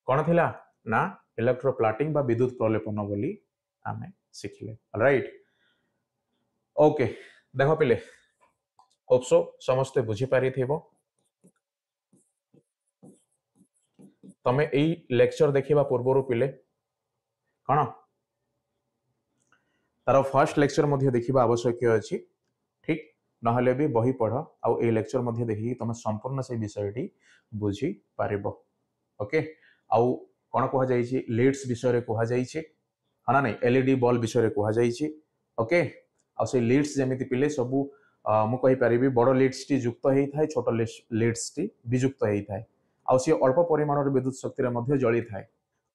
कौन थिला ना इलेक्ट्रोप्लाटिंग बा विद्युत प्रलेपन बोली आमे सिखले ऑलराइट ओके देखो पिले होप्सो समस्ते बुझी पारि थिबो तमे एई लेक्चर देखिबा पूर्वरु पिले कौन तार फर्स्ट लेक्चर मध्य देखिबा आवश्यक अछि ठीक नहले भी बही पढ़ आउ ए लेक्चर मध्य देखि तमे संपूर्ण से विषयटी बुझी पारिबो ओके आउ कोन कहा जाईछि लीड्स विषय रे कहा जाईछि हना नहीं एलईडी बल्ब विषय रे कहा जाईछि ओके आउ से लीड्स जेमिति पिले सबु मु कहि परिबी बड़ लीड्स टी युक्त हेइ थाए छोट लीड्स टी वियुक्त हेइ थाए आउ से अल्प परिमाण रे विद्युत शक्ति रे मध्य जळी थाए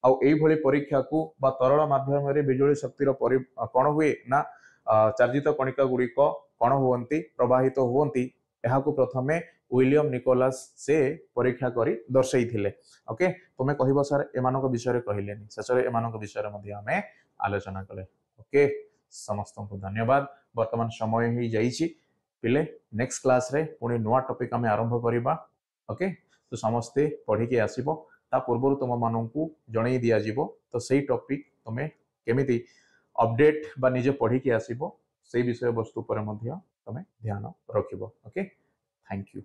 आउ एई भली परीक्षा को बा तरल माध्यम रे बिजुली शक्ति रो कोन हुए ना चार्जित कणिका गुडी को कौन हुवंती प्रवाहित हुवंती एहा को प्रथमे विलियम निकोलस से परीक्षा करी दर्शाई थिले ओके तुमे कहिबो सर एमानक विषय रे कहिलेनी शेषरे एमानक विषय रे मध्ये हमें आलोचना कले ओके समस्त को धन्यवाद वर्तमान समय ही जाईछि पिले नेक्स्ट क्लास रे पुनी नुवा टॉपिक हमें आरंभ करिबा ओके तो समस्ते पढ़ी के आसीबो ता पूर्व तुम मानू जन दि जाव तो सही टॉपिक तुम केमिति अपडेट बा निजे पढ़ी की आसीबो से विषय वस्तु पर तुम ध्यान रखिबो। Okay, thank you.